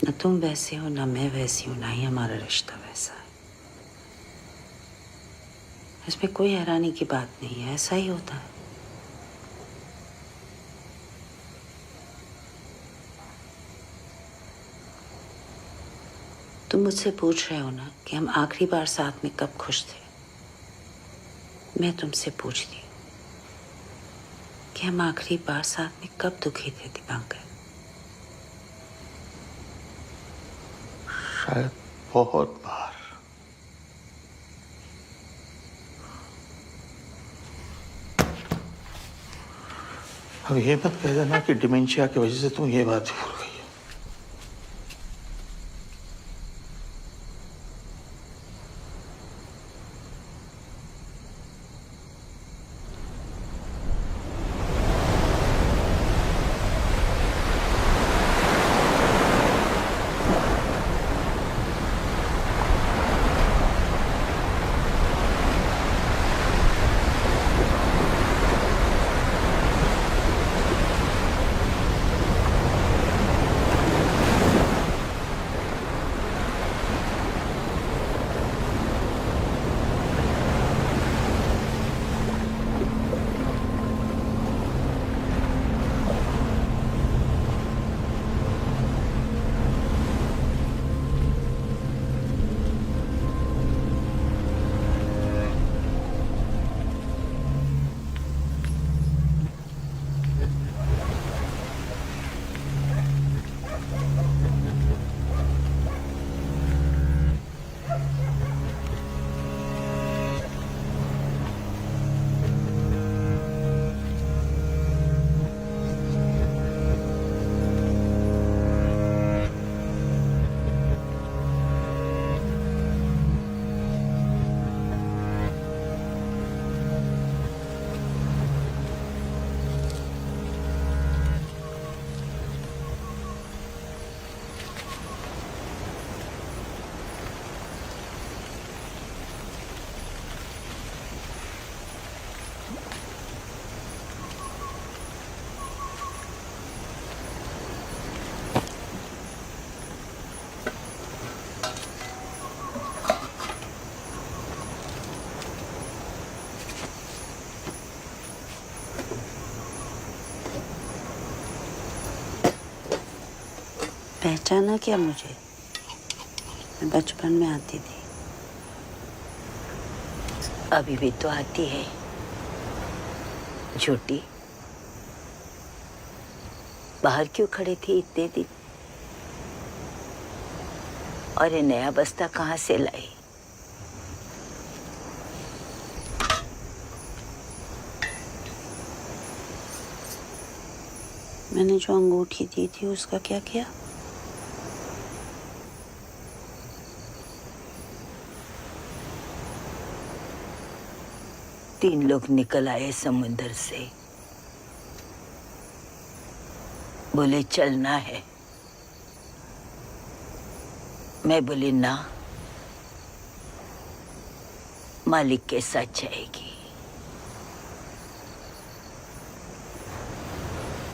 न तुम वैसे हो, ना मैं वैसी हूं, ना ही हमारा रिश्ता वैसा है। इसमें कोई हैरानी की बात नहीं है, ऐसा ही होता है। तुम मुझसे पूछ रहे हो ना कि हम आखिरी बार साथ में कब खुश थे। मैं तुमसे पूछती हूँ कि हम आखिरी बार साथ में कब दुखी थे दीपांकर। शायद बहुत बार। अब ये मत कह देना कि डिमेंशिया की वजह से तुम ये बात भूल गई। पहचाना क्या मुझे? मैं बचपन में आती थी, अभी भी तो आती है। झूठी, बाहर क्यों खड़े थे इतने दिन? और ये नया बस्ता कहाँ से लाई? मैंने जो अंगूठी दी थी उसका क्या किया? तीन लोग निकल आए समुंदर से, बोले चलना है। मैं बोली ना, मालिक के साथ जाएगी।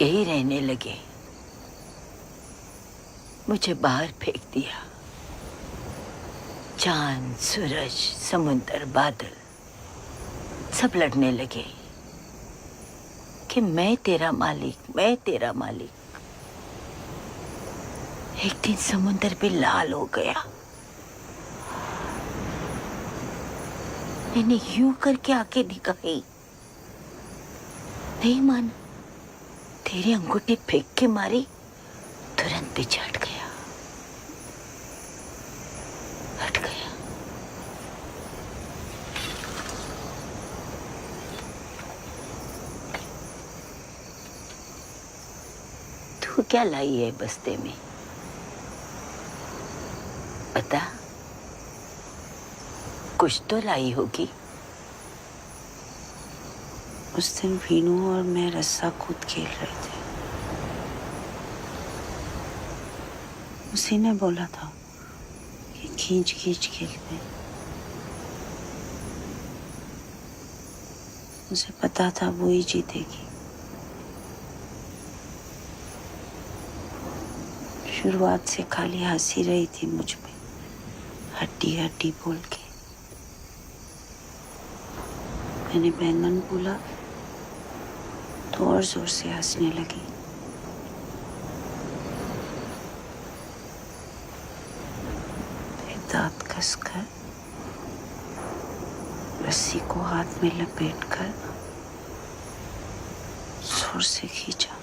यही रहने लगे, मुझे बाहर फेंक दिया। चांद, सूरज, समुंदर, बादल सब लड़ने लगे कि मैं तेरा मालिक, मैं तेरा मालिक। एक दिन समुंदर भी लाल हो गया। मैंने यूं करके आके दिखाई, नहीं माना। तेरी अंगूठी फेंक के मारी, तुरंत पीछे हट गया, हट गया। तू क्या लाई है बस्ते में? पता, कुछ तो लाई होगी। उस दिन वीनू और मैं रस्सा कूद खेल रहे थे। उसी ने बोला था कि खींच खींच खेलते। मुझे पता था वो ही जीतेगी। शुरुआत से खाली हंसी रही थी मुझ पे, हड्डी हड्डी बोल के। मैंने बैंगन बोला तो और जोर से हंसने लगी। फिर दांत कसकर रस्सी को हाथ में लपेटकर जोर से खींचा।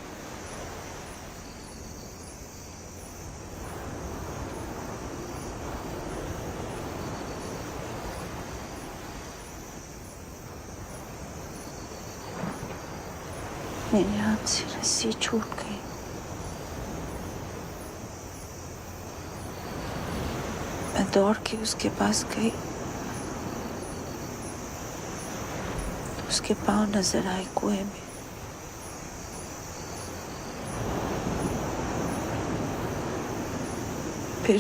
मेरे हाथ से रस्सी छूट गई। मैं दौड़ के उसके पास गई तो उसके पांव नजर आए कुएं में। फिर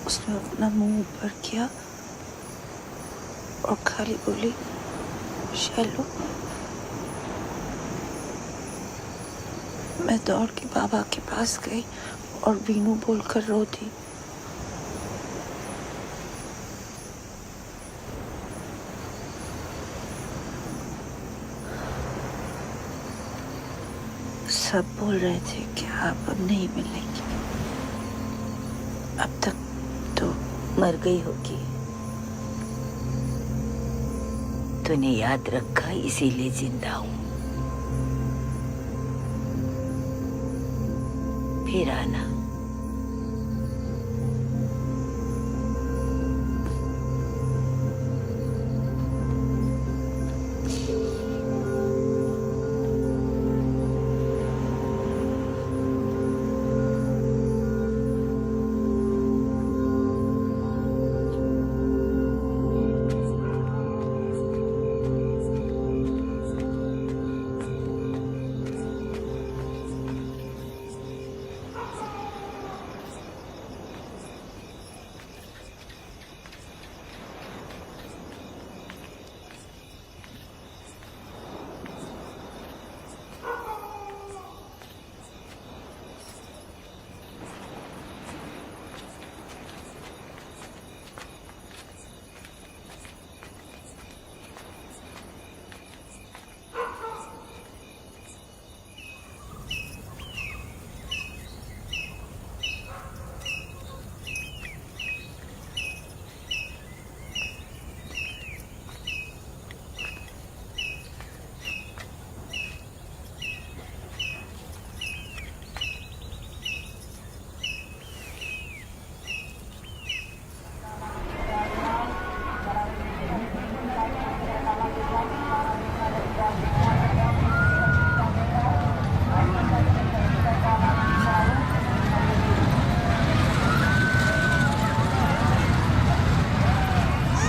उसने अपना मुंह ऊपर किया और खाली बोली, शैलो। मैं दौड़ के बाबा के पास गई और वीनू बोलकर रो दी। सब बोल रहे थे कि आप अब नहीं मिलेंगी, अब तक तो मर गई होगी। तूने याद रखा, इसीलिए जिंदा हूं। फिर आना।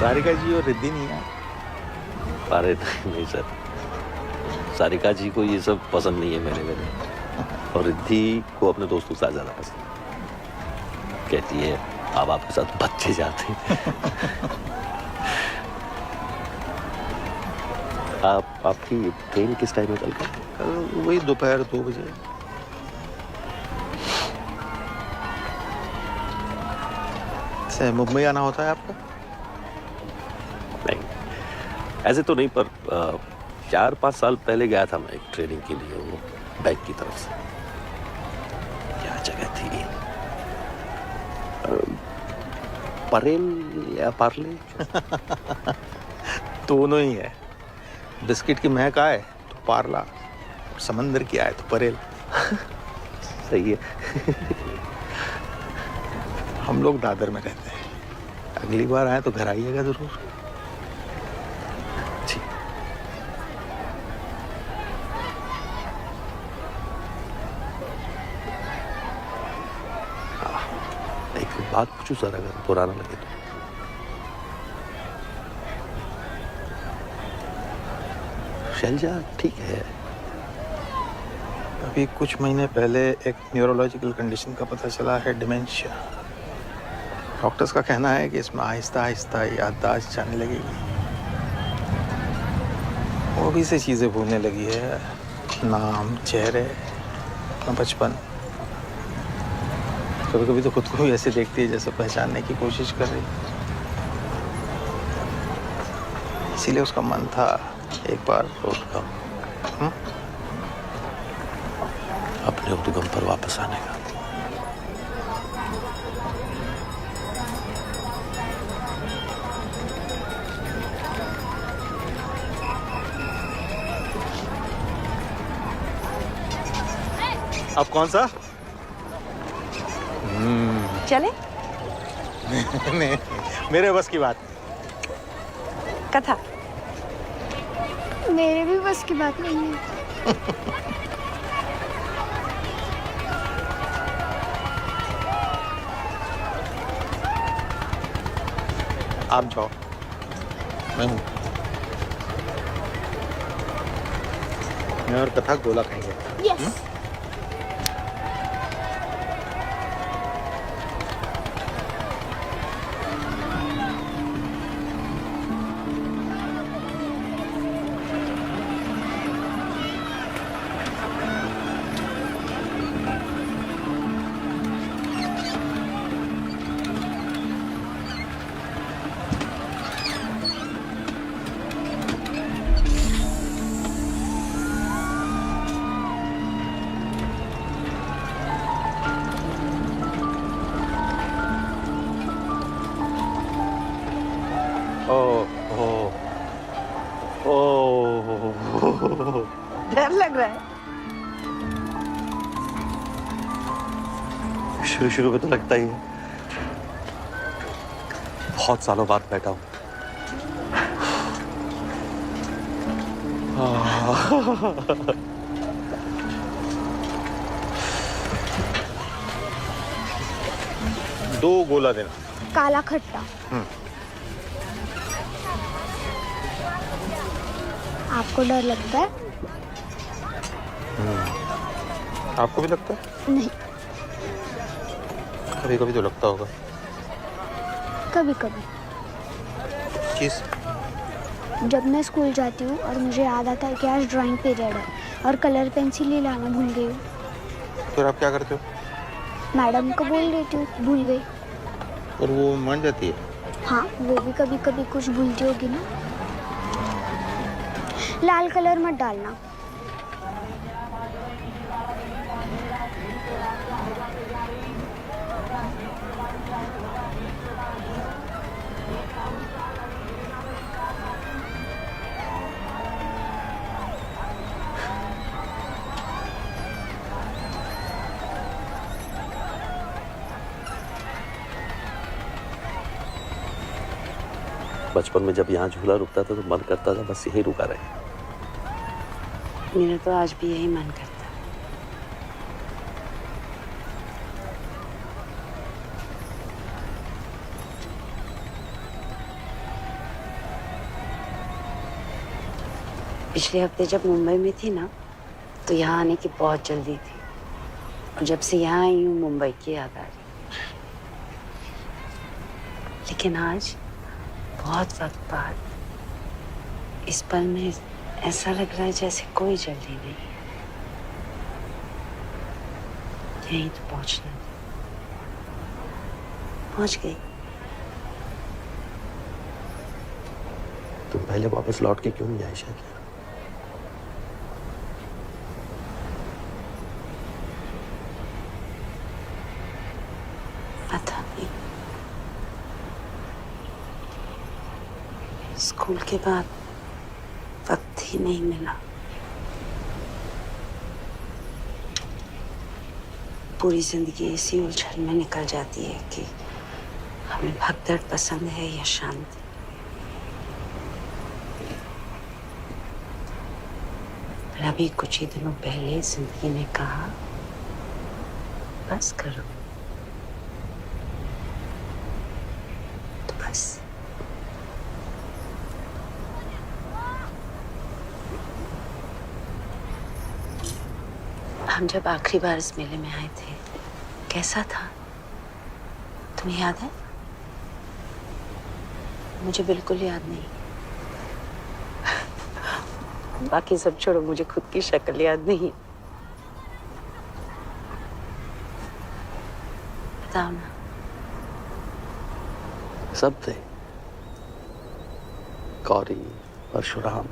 सारिका जी और रिद्धि नहीं है? अरे नहीं सर, सारिका जी को ये सब पसंद नहीं है मेरे। और रिद्धि को अपने दोस्तों के साथ ज़्यादा पसंद है। कहती है अब आपके साथ बच्चे जाते हैं। आपकी ट्रेन किस टाइम में कल का? कल वही दोपहर 2 बजे। से मुंबई आना होता है आपको? नहीं, ऐसे तो नहीं, पर 4-5 साल पहले गया था मैं एक ट्रेनिंग के लिए, वो बैंक की तरफ से। क्या जगह थी? परेल या पार्ले? दोनों ही है। बिस्किट की महक आए तो पार्ला, और समंदर की आए तो परेल। सही है। हम लोग दादर में रहते हैं। अगली बार आए तो घर आइएगा जरूर। एक बात पूछूं सर, अगर बुरा ना लगे तो? शैलजा ठीक है? अभी कुछ महीने पहले एक न्यूरोलॉजिकल कंडीशन का पता चला है, डिमेंशिया। डॉक्टर्स का कहना है कि इसमें आहिस्ता आहिस्ता याददाश्त जाने लगेगी। वो भी से चीज़ें भूलने लगी है, नाम, चेहरे, बचपन। कभी कभी तो खुद को भी ऐसे देखती है जैसे पहचानने की कोशिश कर रही। इसीलिए उसका मन था एक बार उद्गम, अपने उद्गम पर वापस आने का। अब कौन सा? चले? नहीं, मेरे बस की बात। कथा मेरे भी बस की बात नहीं है। आप जाओ, मैं हूँ। मैं और कथा गोला खाएंगे। यस। डर लग रहा है? शुरू में तो लगता ही है। बहुत सालों बाद बैठा हूं। दो गोला देना। काला खट्टा। आपको डर लगता है? आपको भी लगता है? नहीं, कभी कभी तो लगता होगा। कभी कभी। किस? जब मैं स्कूल जाती हूँ और मुझे याद आता है कि आज ड्राइंग पीरियड है और कलर पेंसिल ही लाना भूल गई हूँ। फिर आप क्या करते हो? मैडम को बोल देती हूँ भूल गई। और वो मान जाती है? हाँ, वो भी कभी कभी कुछ भूलती होगी ना। लाल कलर मत डालना। बचपन में जब यहाँ झूला रुकता था तो मन करता था बस यही रुका रहे। मेरा तो आज भी यही मन करता। पिछले हफ्ते जब मुंबई में थी ना, तो यहाँ आने की बहुत जल्दी थी, और जब से यहाँ आई हूँ मुंबई की याद आ रही। लेकिन आज बहुत वक्त बाद इस पल में ऐसा लग रहा है जैसे कोई जल्दी नहीं है। यहीं तो पहुंचना था। पहुंच गई। तुम पहले वापस लौट के क्यों नहीं आई शायद? पता नहीं, स्कूल के बाद वक्त ही नहीं मिला। पूरी जिंदगी इसी उलझन में निकल जाती है कि हमें भगदड़ पसंद है या शांति। पर अभी कुछ ही दिनों पहले जिंदगी ने कहा, बस करो। तो बस। हम जब आखिरी बार इस मेले में आए थे, कैसा था? तुम्हें याद है? मुझे बिल्कुल याद नहीं। बाकी सब छोड़ो, मुझे खुद की शक्ल याद नहीं। बताओ ना। सब थे, गौरी, परशुराम,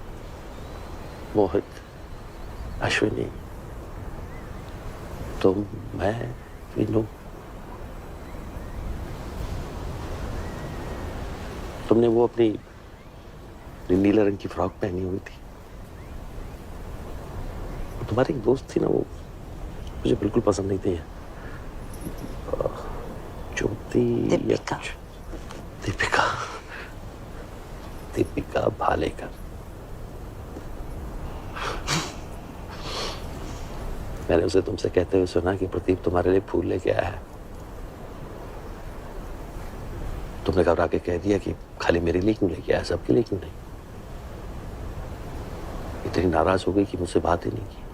मोहित, अश्विनी, तुम, मैं, वीनू। तुमने वो अपनी नीले रंग की फ्रॉक पहनी हुई थी। तुम्हारी एक दोस्त थी ना, वो मुझे बिल्कुल पसंद नहीं थी। ज्योति या कुछ। दीपिका। दीपिका भालेकर। मैंने उसे तुमसे कहते हुए सुना कि प्रदीप तुम्हारे लिए फूल लेके आया है। तुमने घबरा के कह दिया कि खाली मेरे लिए क्यों लेके आया, सबके लिए क्यों नहीं। इतनी नाराज हो गई कि मुझसे बात ही नहीं की।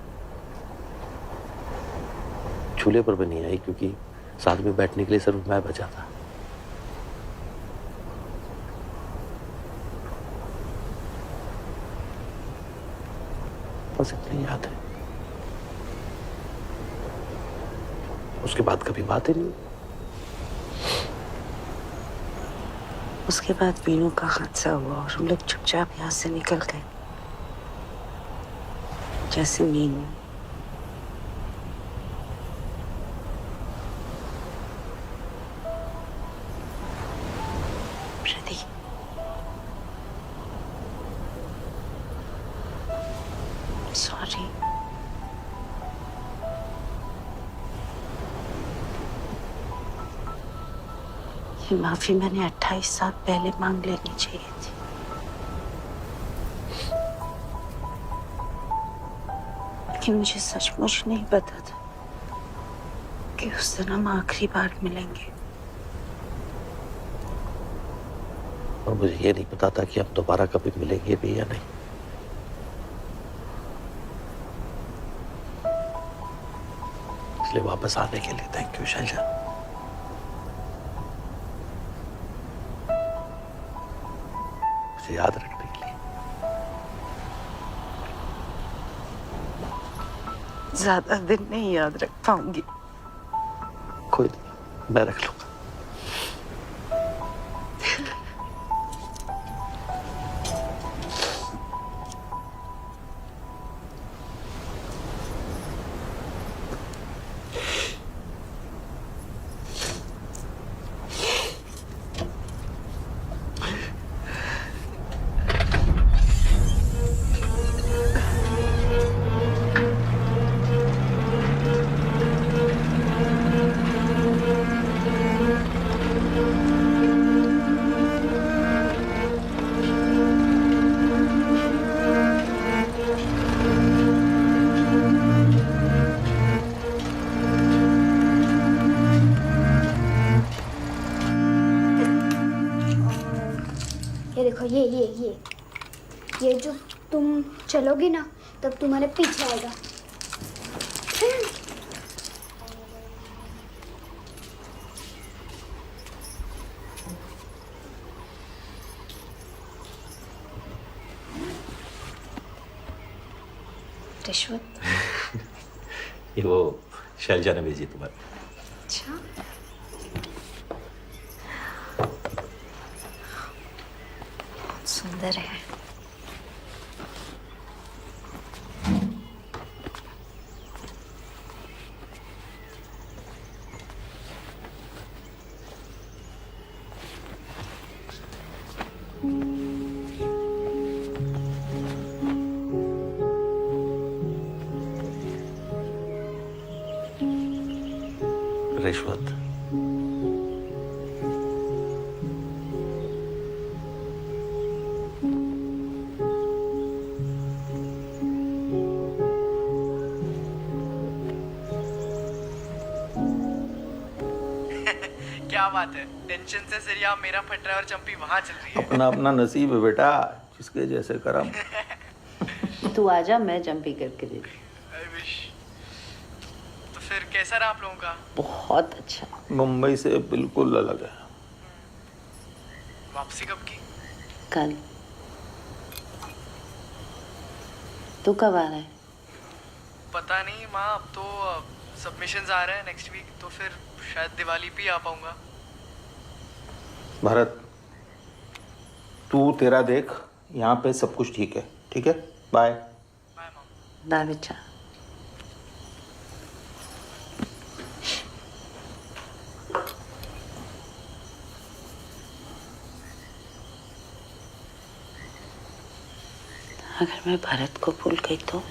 झूले पर भी नहीं आई क्योंकि साथ में बैठने के लिए सिर्फ मैं बचा था। बस इतनी याद है। उसके बाद कभी बात ही नहीं। उसके बाद वीनू का हादसा हुआ और हम लोग चुपचाप यहाँ से निकल गए, जैसे मीनू। प्रदीप, सॉरी। ये माफी मैंने 28 साल पहले मांग लेनी चाहिए थी। लेकिन मुझे सचमुच नहीं पता था कि उस दिन हम आखिरी बार मिलेंगे। और मुझे ये नहीं पता था कि हम दोबारा कभी मिलेंगे भी या नहीं। इसलिए वापस आने के लिए थैंक यू शैलजा। मुझे याद रखने के लिए। ज्यादा दिन नहीं याद रख पाऊंगी। कोई नहीं, मैं रख लूंगा। ये देखो, ये जो तुम चलोगी ना तब तुम्हारे पीछे आएगा। रिश्वत। ये वो शैलजा ने भेजी तुम्हारे। अच्छा, सुंदर है। रिश्वत, क्या बात है, टेंशन से सिरिया मेरा फट रहा है और चंपी वहां चल रही है। अपना अपना नसीब है बेटा, जिसके जैसे करम। तू आजा, मैं जंपी करके दे दूँ। I wish। तो फिर कैसा रहा आप लोगों का? बहुत अच्छा। मुंबई से बिल्कुल अलग है। वापसी कब की? कल। तू कब आ रहा है? पता नहीं माँ, अब तो सबमिशंस आ रहे हैं नेक्स्ट वीक, तो फिर शायद दिवाली पे आ पाऊंगा। भरत, तू तेरा देख, यहाँ पे सब कुछ ठीक है। ठीक है, बाय। बाय बच्चा। अगर मैं भरत को भूल गई तो